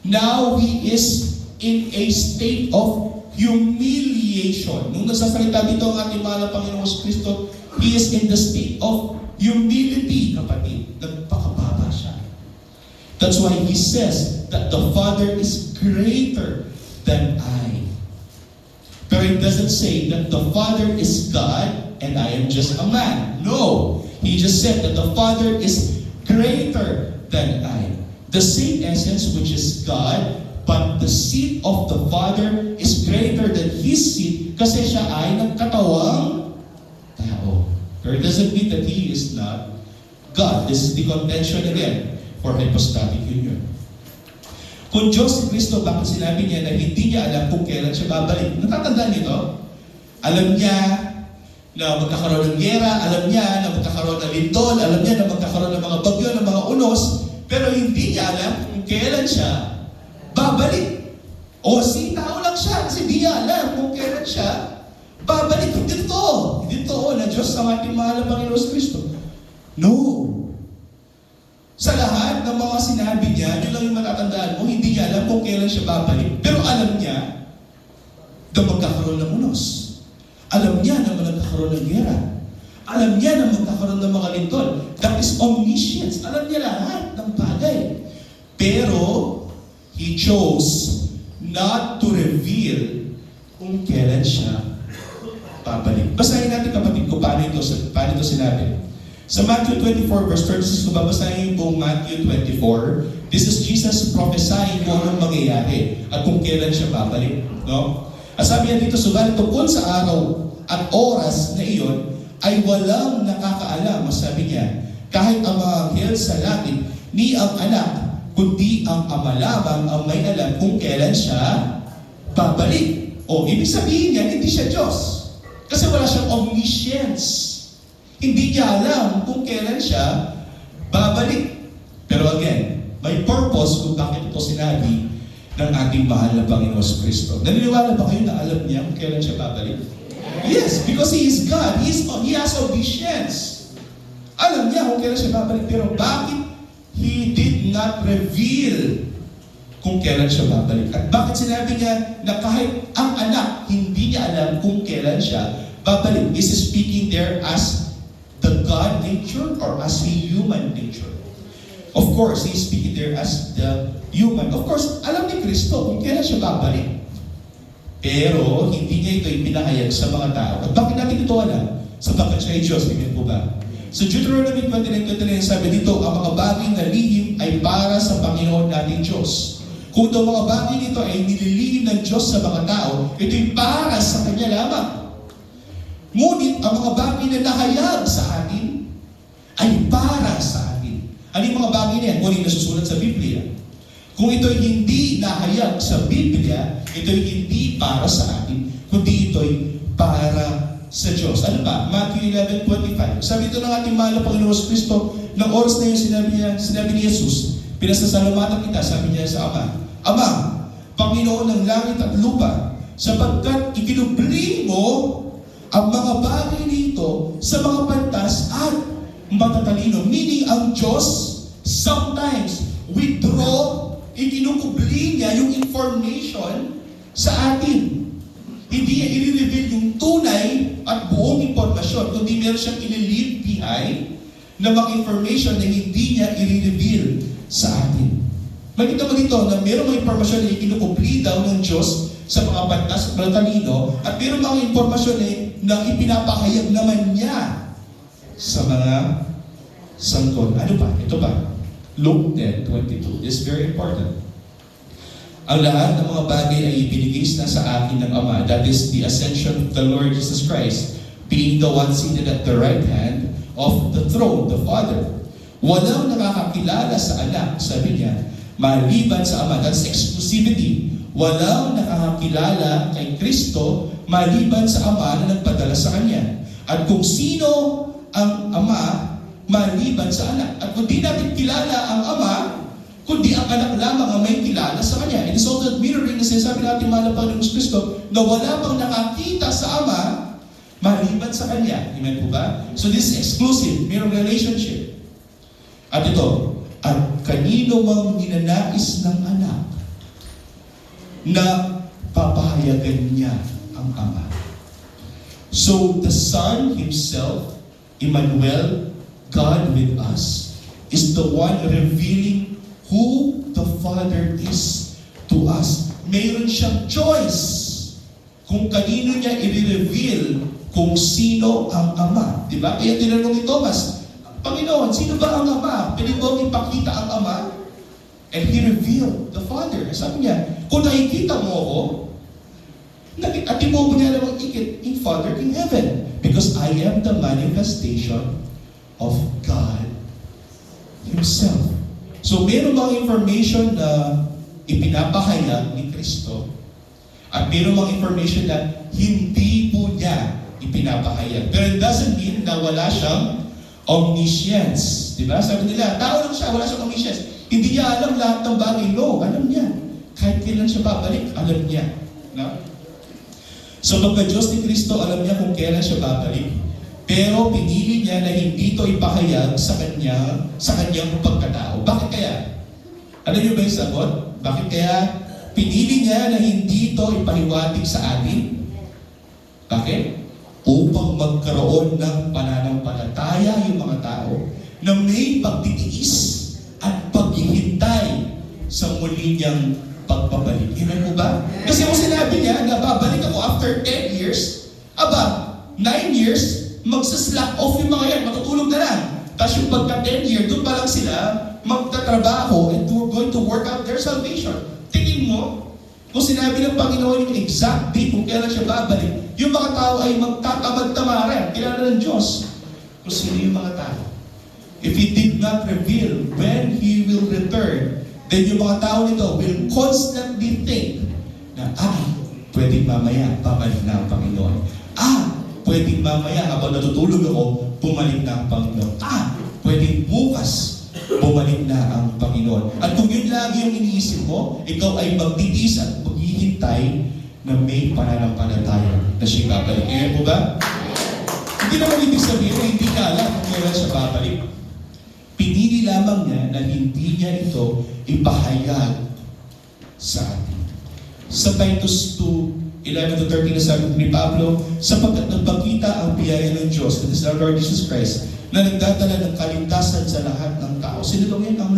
Now, he is in a state of humiliation. Nung nasasalita dito ang ating mahal na Panginoon Kristo, he is in the state of humility, kapatid. Nagpakababa siya. That's why he says that the Father is greater than I. Pero it doesn't say that the Father is God and I am just a man. No. He just said that the Father is greater than I. The same essence which is God, but the seat of the Father is greater than His seat kasi siya ay nagkatawang tao. Pero it doesn't mean that He is not God. This is the contention again for hypostatic union. Kung Diyos si Kristo, bakit sinabi niya na hindi niya alam kung kailan siya babalik? Natatandaan nito? Alam niya na magkakaroon ng gera, alam niya na magkakaroon ng lindol, alam niya na magkakaroon ng mga bagyo, ng mga unos, pero hindi niya alam kung kailan siya babalik. O tao lang siya kasi hindi niya alam kung kailan siya babalik. Hindi totoo na Diyos ang ating mahal na Panginoon Kristo. No. Sa lahat ng mga sinabi niya, yun lang yung matatandaan mo, hindi niya alam kung kailan siya babalik. Pero alam niya na magkakaroon ng unos. Alam niya na magkakaroon ng gera. Alam niya na magkakaroon ng mga lindol. That is omniscience. Alam niya lahat ng bagay. Pero, He chose not to reveal kung kailan siya babalik. Basahin natin kapatid ko paano ito sinabi. Sa Matthew 24 verse 36, kung babasahin yung buong Matthew 24, this is Jesus prophesying kung anong mangyayari at kung kailan siya babalik. No? At sabi niya dito, subalit tungkol sa araw at oras na iyon, ay walang nakakaalam. Sabi niya, kahit ang mga anghel sa langit, ni ang anak, kundi ang Ama lamang ang may alam kung kailan siya babalik. O, ibig sabihin niya, hindi siya Diyos. Kasi wala siyang omniscience. Hindi niya alam kung kailan siya babalik. Pero again, may purpose kung bakit ito sinabi ng ating mahal na Panginoon Kristo. Naniniwala ba kayo na alam niya kung kailan siya babalik? Yes, because He is God. He has omniscience. Alam niya kung kailan siya babalik. Pero bakit He did not reveal kung kailan siya babalik? At bakit sinabi niya na kahit ang anak hindi niya alam kung kailan siya babalik? Is speaking there as the God nature or as a human nature? Of course, he's speaking there as the human. Of course, alam ni Kristo kung kailan siya babalik. Pero hindi niya ito ipinahayag sa mga tao. At bakit natin ito alam? Sapagkat siya ay Diyos, amen po ba? So Deuteronomy 29:29 sabi dito, ang mga bagay na lihim ay para sa Panginoon nating Diyos. Kung itong mga bagay nito ay nililihim ng Diyos sa mga tao, ito'y para sa Kanya lamang. Ngunit ang mga bagay na nahayag sa atin ay para sa atin. Ano yung mga bagay na yan? Kung nasusulat sa Biblia. Kung ito'y hindi nahayag sa Biblia, ito'y hindi para sa atin, kundi ito'y para sa Diyos. Ano ba? Matthew 11:25. Sabi ito ng ating mahal na Panginoon Kristo, ng oras na yun sinabi ni Jesus, pinasasalamatan kita, sabi niya sa Ama, Ama, Panginoon ng langit at lupa, sapagkat ikinubli mo ang mga bagay nito sa mga pantas at matatalino. Meaning, ang Diyos sometimes withdraw, ikinukubli niya yung information sa atin. Hindi niya i-reveal yung tunay at buong impormasyon, kundi meron siyang i-leave behind na mga information na hindi niya i-reveal sa atin. Makita mo dito na meron mga impormasyon na ikinukubli daw ng Diyos sa mga pantas at matatalino, at meron mga impormasyon na ipinapahayag naman niya sa mga sangkot. Ano ba? Ito ba? Luke 10:22. This is very important. Ang lahat ng mga bagay ay ibinigay na sa akin ng Ama. That is the ascension of the Lord Jesus Christ, being the one seated at the right hand of the throne, the Father. Walang nakakakilala sa anak, sabi niya, maliban sa Ama. That's exclusivity. Walang nakakakilala kay Kristo maliban sa Ama na nagpadala sa Kanya. At kung sino ang Ama, maliban sa anak. At kung di natin kilala ang Ama, kundi ang anak lamang ang may kilala sa Kanya. It is also mirroring na sinasabi natin mahal na Panginoon Kristo na wala pang nakakita sa Ama maliban sa Kanya. Amen po ba? So this is exclusive, mirror relationship. At ito, at kanino mang ninanais ng anak na papahayagan niya ang Ama. So the Son Himself, Emmanuel, God with us, is the one revealing who the Father is to us. Mayroon siyang choice kung kanino niya i-reveal kung sino ang Ama. Diba? Kaya tinanong ni Thomas, Panginoon, sino ba ang Ama? Pwede mo ipakita ang Ama? And He revealed the Father. Sabi niya, kung nakikita mo ako, at mo niya namang in Father in heaven. Because I am the manifestation of God Himself. So, meron mga information na ipinapahayag ni Kristo at meron mga information na hindi po niya ipinapahayag. Pero it doesn't mean na wala siyang omniscience. Diba? Sabi nila, tao lang siya, wala siyang omniscience. Hindi niya alam lahat ng bagay. No, alam niya. Kahit kailan siya babalik, alam niya. No? So, pagka-Diyos ni Kristo, alam niya kung kailan siya babalik. Pero pinili niya na hindi ito ipahayag sa kanyang pagkatao. Bakit kaya? Alam niyo ba yung sagot? Bakit kaya pinili niya na hindi ito ipahiwatig sa atin? Bakit? Upang magkaroon ng pananampalataya yung mga tao na may pagtitiis at paghihintay sa muli niyang pagpabalik. Amen po ba? Kasi kung sinabi niya na babalik ako after 10 years, 9 years, magsaslack off yung mga yan, matutulog na lang. Tapos yung pagka 10 year, doon pa lang sila magtatrabaho and we're going to work out their salvation. Tingin mo, kung sinabi ng Panginoon yung exact date kung kailan siya babalik, yung mga tao ay magtatamad-tamaran, kilala ng Diyos. Kung sino yung mga tao. If He did not reveal when He will return, then yung mga tao nito will constantly think na, pwedeng mamaya, babalik na ang Panginoon. Pwedeng mamaya, habang natutulog ako, bumalik na ang Panginoon. Pwedeng bukas, bumalik na ang Panginoon. At kung yun lagi yung iniisip mo, ikaw ay magtitiis at maghihintay na may pananampalataya na siya babalik. Ngayon po ba? Hindi naman ibig sabihin na hindi ka alam kung kailan siya babalik. Pinili lamang niya na hindi niya ito ipahayag sa atin. Sa Titus 2:8 11 to 13 na sabi ni Pablo, sapagkat nagpakita ang biyaya ng Diyos, that is our Lord Jesus Christ, na nagdadala ng kaligtasan sa lahat ng tao. Sinulungin ang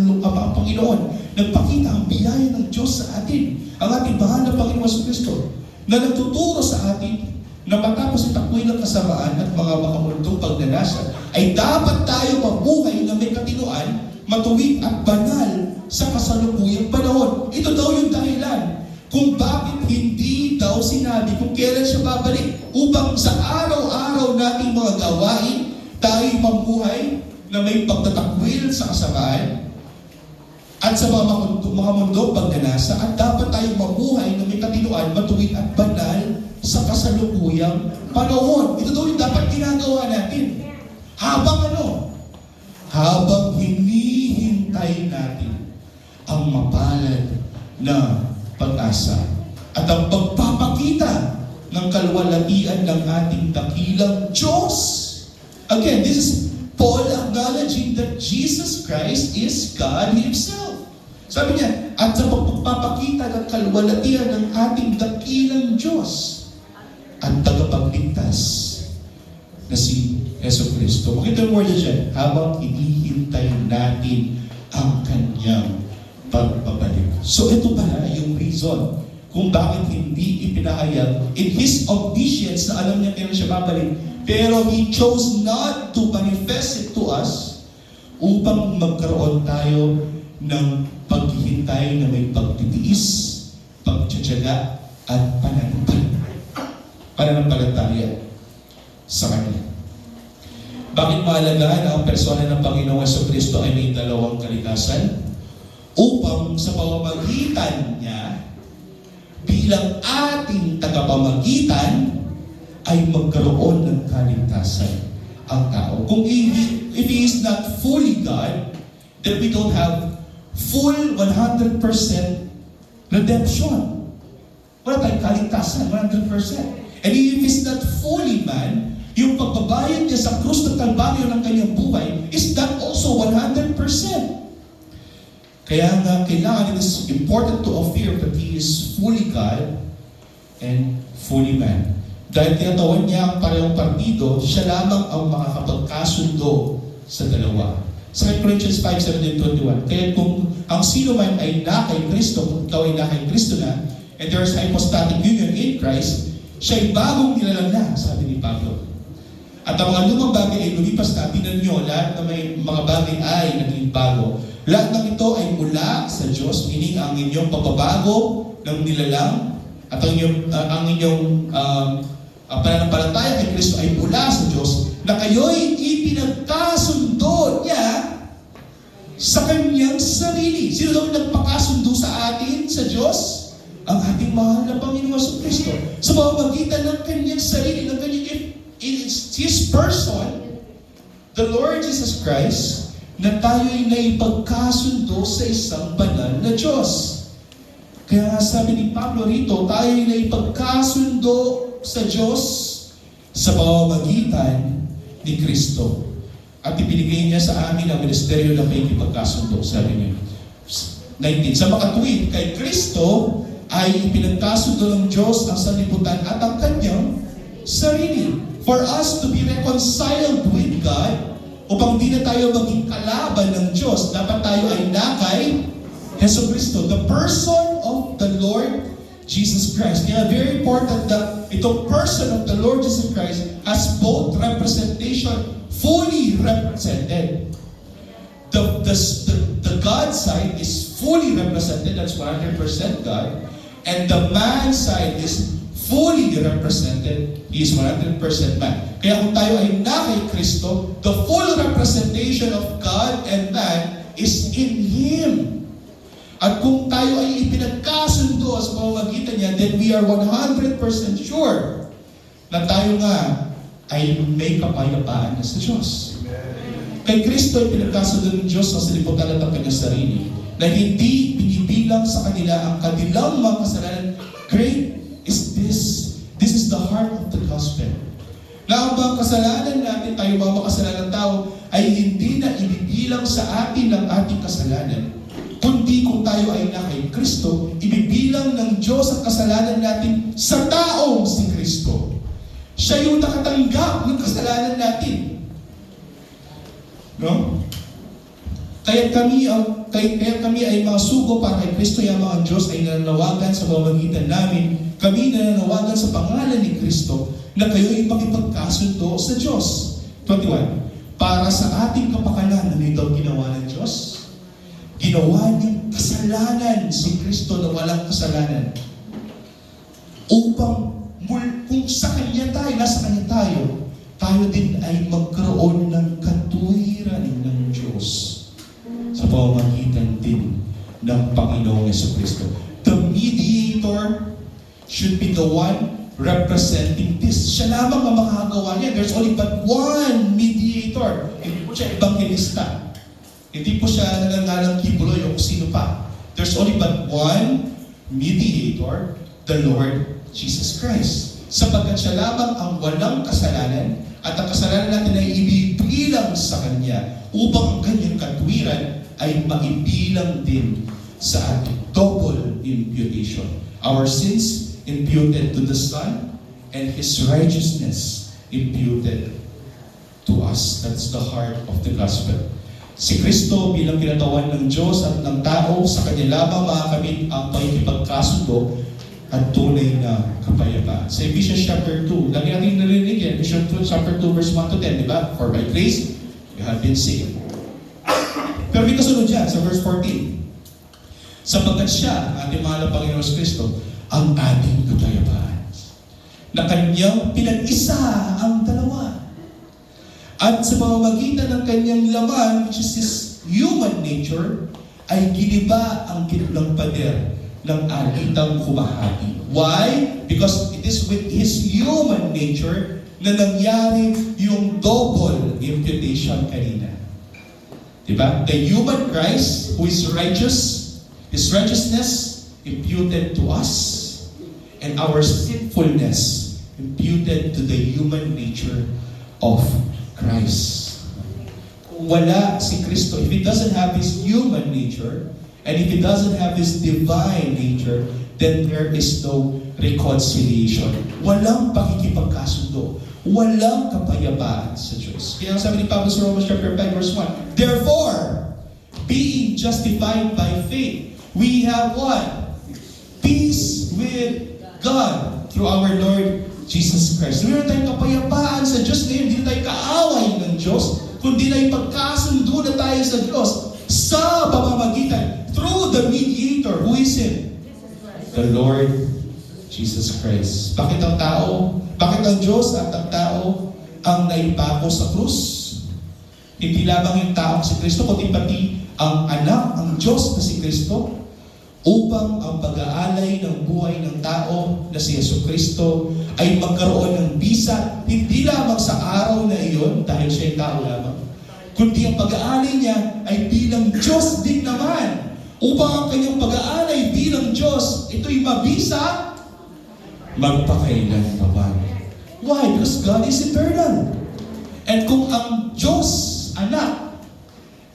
Panginoon. Nagpakita ang biyaya ng Diyos sa atin. Ang ating mahal na Panginoon sa Kristo, na nagtuturo sa atin na matapos itakwil ang kasamaan at mga makamultong pagnanasa, ay dapat tayo mabuhay na may katinuan, matuwid at banal sa kasalukuyang panahon. Ito daw yung dahilan kung bakit hindi daw sinabi kung kailan siya babalik, upang sa araw-araw nating mga gawain, tayo mabuhay na may pagtatakwil sa kasamaan at sa mga mundong pagnanasa, at dapat tayo mabuhay na may katinuan, matuwid at banal sa kasalukuyang panahon. Ito daw yung dapat ginagawa natin. Habang hinihintay natin ang mapalad na pag-asa at ang pagpapakita ng kaluwalhatian ng ating dakilang Diyos. Again, this is Paul acknowledging that Jesus Christ is God Himself. Sabi niya, at sa pagpapakita ng kaluwalhatian ng ating dakilang Diyos at tagapagligtas na si Yesu Cristo. Makita mo word dyan, habang hinihintay natin ang Kanyang pagbabalik. So ito pala yung reason kung bakit hindi ipinahayag in His omniscience na alam niya kailan siya babalik, pero He chose not to manifest it to us upang magkaroon tayo ng paghihintay na may pagtitiis, pagtsatsaga at pananampalataya sa Kanya. Bakit mahalaga na ang persona ng Panginoong Jesucristo ay may dalawang kalikasan? Upang sa pamamagitan niya, bilang ating tagapamagitan, ay magkaroon ng kaligtasan ang tao. Kung if He is not fully God, then we don't have full 100% redemption. Wala tayong kaligtasan, 100%. And if He's not fully man, yung pagbabayad niya sa krus ng Kalbaryo ng kanyang buhay is not also 100%. Kaya nga, kailangan, it is important to affirm that He is fully God and fully man. Dahil tinatawag niya ang parehong partido, siya lamang ang makakapagkasundo sa dalawa. Sa 2 Corinthians 5:17-21, kaya kung ang sino man ay na kay Kristo, kung ikaw ay na kay Kristo na, and there is hypostatic union in Christ, siya ay bagong nilalang na, sabi ni Pablo. At ang mga lumang bagay ay lumipas na, tinan nyo, lahat na may mga bagay ay naging bago. Lahat ng ito ay mula sa Diyos, meaning ang inyong pagbabago ng nilalang at ang inyong pananampalataya kay Kristo ay mula sa Diyos, na kayo'y ipinagkasundo niya sa Kanyang sarili. Sino daw nagpakasundo sa atin, sa Diyos? Ang ating mahal na Panginoon sa Kristo. Sa pamamagitan ng Kanyang sarili, ng Kanyang His person, the Lord Jesus Christ, na tayo'y naipagkasundo sa isang banal na Diyos. Kaya sabi ni Pablo rito, tayo'y naipagkasundo sa Diyos sa pamamagitan ni Kristo. At ibinigay niya sa amin ang ministeryo na may ipagkasundo, sabi niya. 19. Sa makatuwid, kay Kristo ay ipinagkasundo ng Diyos ang sanlibutan at ang Kanyang sarili. For us to be reconciled with God, upang di na tayo maging kalaban ng Diyos, dapat tayo ay nakay Yesu Cristo, the person of the Lord Jesus Christ. Kaya very important that itong person of the Lord Jesus Christ has both representation, fully represented. The God side is fully represented, that's 100% God, and the man side is fully represented, He is 100% man. Kaya kung tayo ay na kay Kristo, the full representation of God and man is in Him. At kung tayo ay ipinagkasundo sa pamamagitan niya, then we are 100% sure na tayo nga ay may kapayapaan na sa Diyos. Kay Kristo ay pinagkasundo ng Diyos sa siliputan at ang kanyang sarili, na hindi binibilang sa kanila ang kanilang mga kasalanan. Great is this. This is the heart of the gospel. Na ang mga kasalanan natin, tayo mga makasalanan tao, ay hindi na ibibilang sa atin ang ating kasalanan. Kundi kung tayo ay na kay Kristo, ibibilang ng Diyos ang kasalanan natin sa tao Siya yung nakatanggap ng kasalanan natin. No? Kaya kami ay mga sugo para kay Kristo, yung mga Diyos ay nananawagan sa pamamagitan namin. Kami nananawagan sa pangalan ni Kristo na kayo ay makipagkasundo sa Diyos. 21. Para sa ating kapakanan, ano daw ginawa ng Diyos? Ginawa niyang kasalanan si Kristo na walang kasalanan. Upang kung sa Kanya tayo, nasa Kanya tayo din ay magkaroon ng katuwiran ng Diyos sa pamamagitan din ng Panginoong Jesucristo. The mediator should be the one representing this. Siya lamang ang makakagawa niya. There's only but one mediator. Hindi po siya evangelista. Hindi po siya nangangalang kibuloy o sino pa. There's only but one mediator, the Lord Jesus Christ. Sapagkat siya lamang ang walang kasalanan at ang kasalanan natin ay ibibilang sa Kanya upang ang kanyang katwiran ay maibilang din sa ating double imputation. Our sins imputed to the Son and His righteousness imputed to us. That's the heart of the gospel. Si Kristo bilang kinatawan ng Diyos at ng tao, sa Kanya lamang makakamit ang pakikipagkasundo at tunay na kapayapaan. Sa Ephesians chapter 2, lagi natin narinig yan. Ephesians chapter 2 verse 1 to 10, di ba? For by grace, you have been saved. Pero may kasunod dyan sa verse 14. Sapagkat siya, ating mahal na Panginoon Kristo, ang ating kapayapaan. Na Kanyang pinag-isa ang dalawa. At sa pamamagitan ng Kanyang laman, which is His human nature, ay giniba ang kitlang pader ng alitang humahati. Why? Because it is with His human nature na nangyari yung double imputation kanina. Diba? The human Christ who is righteous, His righteousness imputed to us, and our sinfulness imputed to the human nature of Christ. Kung wala si Kristo, if He doesn't have His human nature, and if He doesn't have His divine nature, then there is no reconciliation. Walang pakikipagkasundo. Walang kapayapaan sa Diyos. Kaya sabi ni Pablo sa Romans chapter 5 verse 1, therefore, being justified by faith, we have what? Peace with God through our Lord Jesus Christ. Meron tayong kapayapaan sa Diyos ngayon. Hindi tayo kaaway ng Diyos, kundi na ipagkasundo na tayo sa Diyos sa pamamagitan through the mediator. Who is Him? The Lord Jesus Christ. Bakit ang tao? Bakit ang Diyos at ang tao ang naipako sa krus? Hindi lamang yung tao si Kristo, kundi pati ang anak, ang Diyos na si Kristo, upang ang pag-aalay ng buhay ng tao na si Jesucristo ay magkaroon ng bisa, hindi lamang sa araw na iyon, dahil siya ay tao lamang, kundi ang pag-aalay niya ay bilang Diyos din naman. Upang ang kanyang pag-aalay bilang Diyos, ito'y mabisa, magpakailanman. Why? Because God is eternal. And kung ang Diyos, anak,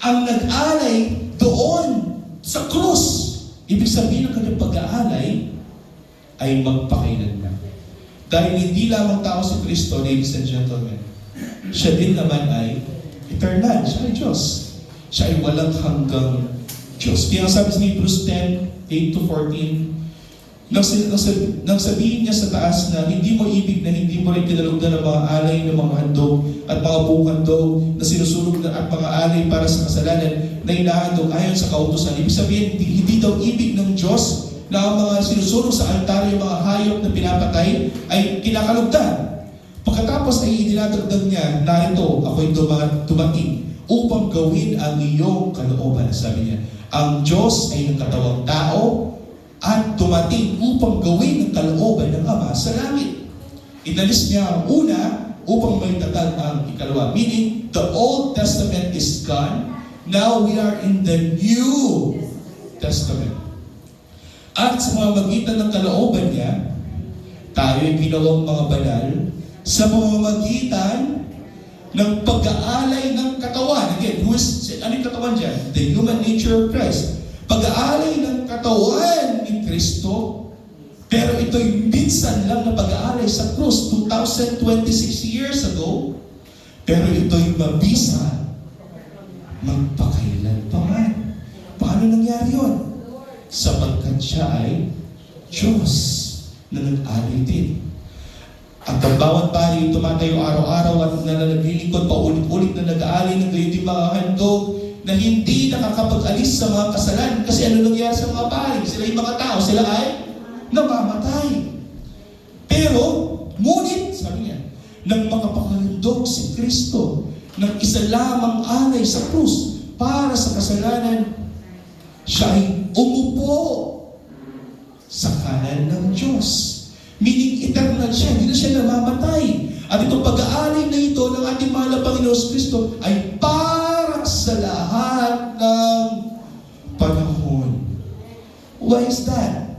ang nag-alay doon sa krus, ibig sabihin ng kanyang pag-aalay ay magpakailanman. Dahil hindi lamang tao si Kristo, ladies and gentlemen, siya din naman ay eternal. Siya ay Diyos. Siya ay walang hanggang Diyos. Kaya sabi sa Hebrews 10:8-14, nang sabihin niya sa taas na hindi mo ibig na hindi mo rin tinalugdan ng mga alay ng mga handog at mga buong handog na sinusunog na at mga alay para sa kasalanan na inahandog ayon sa kautusan. Ibig sabihin, hindi daw ibig ng Diyos na ang mga sinusunog sa altar, yung mga hayop na pinapatay ay kinakalugdan. Pagkatapos ay idinadagdag niya, narito ako'y dumating upang gawin ang iyong kalooban. Sabi niya, ang Diyos ay nagkatawang tao at dumating upang gawin ang kalooban ng Ama sa langit. Inalis niya ang una upang maitatag ang ikalawa. Meaning, the Old Testament is gone. Now we are in the New Testament. At sa pamamagitan ng kalooban niya, tayo ay ginawang mga banal sa pamamagitan ng pag-aalay ng katawan. Again, ano yung katawan dyan? The human nature of Christ. Pag-aalay ng katawan ni Kristo Pero ito'y minsan lang na pag-aalay sa krus 2026 years ago. Pero ito'y mabisa magpakailan pa man. Paano nangyari yun? Sapagkat siya ay Diyos na nag-alay din. At ang bawat pari tumatayo araw-araw at naglilingkod pa ulit-ulit na nag-aalay ng gayon din mga handog na hindi nakakapag-alis sa mga kasalanan. Kasi ano nangyari sa mga pari? Sila yung mga tao, sila ay namamatay. Pero, ngunit, sabi niya, nang makapaghandog si Kristo ng isa lamang alay sa krus para sa kasalanan, siya ay umupo sa kanan ng Diyos. Meaning eternal siya, hindi na siya namamatay. At itong pag-aalay na ito ng ating mahal na Panginoon Kristo ay para sa lahat ng panahon. Why is that?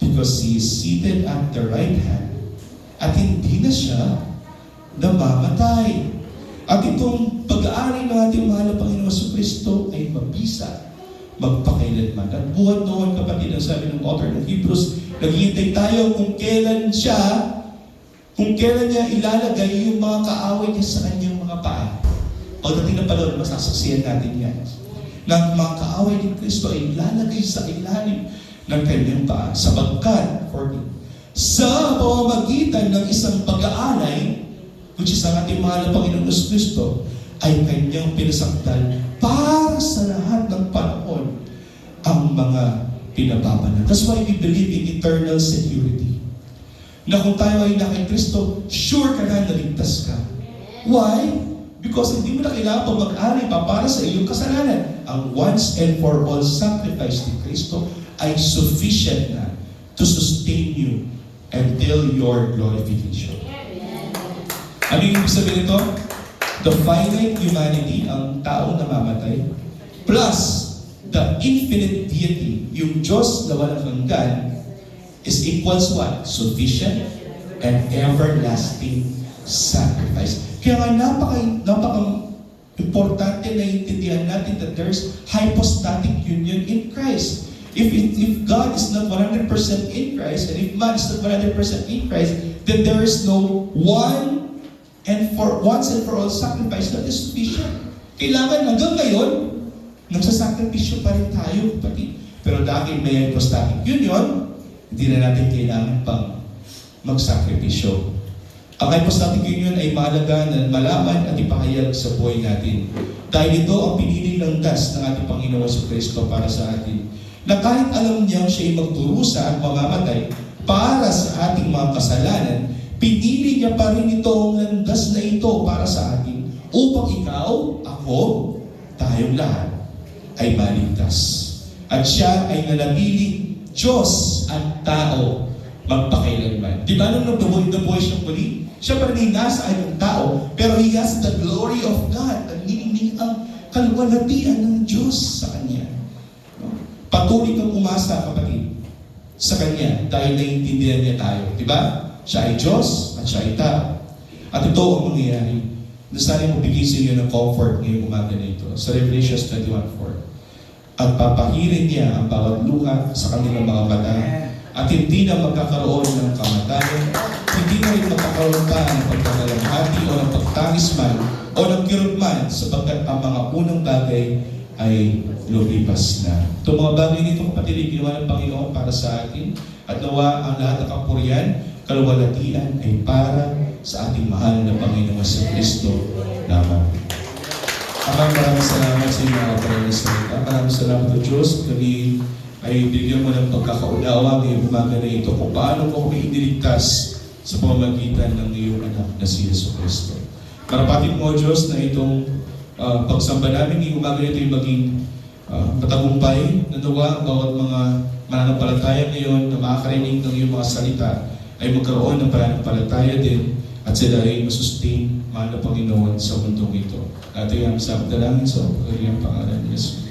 Because He is seated at the right hand at hindi na siya namamatay. At itong pag-aalay ng ating mahal na Panginoon Kristo ay mabisa magpakailanman. At buhat noon, kapatid, ang sabi ng author ng Hebrews, naghihintay tayo kung kailan niya ilalagay yung mga kaaway niya sa kanyang mga paa. Pagdating na pala, masasaksiyan natin yan. Na mga kaaway ni Kristo ay ilalagay sa ilalim ng kanyang paa. Sapagkat, sa pamamagitan ng isang pag-aalay, which is ang ating mahal na Panginoon Kristo, ay kanyang pinasakdal para sa lahat ng panahon ang mga pinababanan. That's why we believe in eternal security. Na kung tayo ay na kay Kristo, sure ka na naligtas ka. Why? Because hindi mo na kailangan pa mag-alay pa para sa iyong kasalanan. Ang once and for all sacrifice ni Kristo ay sufficient na to sustain you until your glorification. Ano yung ibig sabihin nito? The finite humanity, ang taong namamatay, plus the infinite deity, yung Diyos na walang hanggan, is equals what? Sufficient and everlasting sacrifice. Kaya nga napaka-importante na intindihan natin that there's hypostatic union in Christ. If God is not 100% in Christ, and if man is not 100% in Christ, then there is no once and for all sacrifice that is sufficient. Kailangan hanggang ngayon, nagsasakripisyo pa rin tayo, kapatid. Pero dahil may hypostatic union, hindi na natin kailangan pang magsakripisyo. Ang hypostatic union ay mahalaga na malaman at ipahayag sa buhay natin. Dahil ito ang pinili ng das ng ating Panginoon sa Kristo para sa atin. Na kahit alam niyang siya ay magdurusa at mamamatay para sa ating mga kasalanan, pinili niya pa rin itong landas na ito para sa atin upang ikaw, ako, tayong lahat ay maligtas. At siya ay nanatiling Diyos at tao magpakailanman. Di ba nung nabuhay siya muli? Siya pa rin nasa ay ng tao, pero He has the glory of God. Ang kaluwalhatian ng Diyos sa Kanya. Patuloy kang umasa, kapatid, sa Kanya dahil naiintindihan niya tayo. Di ba? Siya ay Diyos at siya ay tao. At ito ang mangyayari. Nasabi mo bigay sa inyo ng comfort ngayong umaga na ito. Sa Revelation 21:4. At papahirin niya ang bawat luha sa kanilang mga mata. At hindi na magkakaroon ng kamatayan. Hindi na rin magkakaroon pa ng pagkakalamhati o ng pagtangis man o ng kirot man sapagkat ang mga unang bagay ay lumipas na. Itong mga bagay nito, kapatid, ginawa ng Panginoon para sa atin. At nawa ang lahat ng kapurihan, kaluwalhatian ay para sa ating mahal na Panginoon sa Kristo lamang. Maraming salamat sa inyo mga salita. Maraming salamat sa Diyos. Kami ay bigyan mo ng pagkakaunawa ngayong umaga na ito kung paano mo kami iniligtas sa pamamagitan ng iyong anak na si Yesu Kristo. Karapatin mo, Diyos, na itong pagsamba namin ngayong umaga na ito ay maging matagumpay na nawa bawat mga mananampalataya ngayon na makakarinig ng iyong mga salita ay magkaroon ng pananampalataya din at sila ay masustain, mahal na Panginoon, sa mundong ito. At ay ang sa dalangin sa pagkakariang pangalan ni Yesu.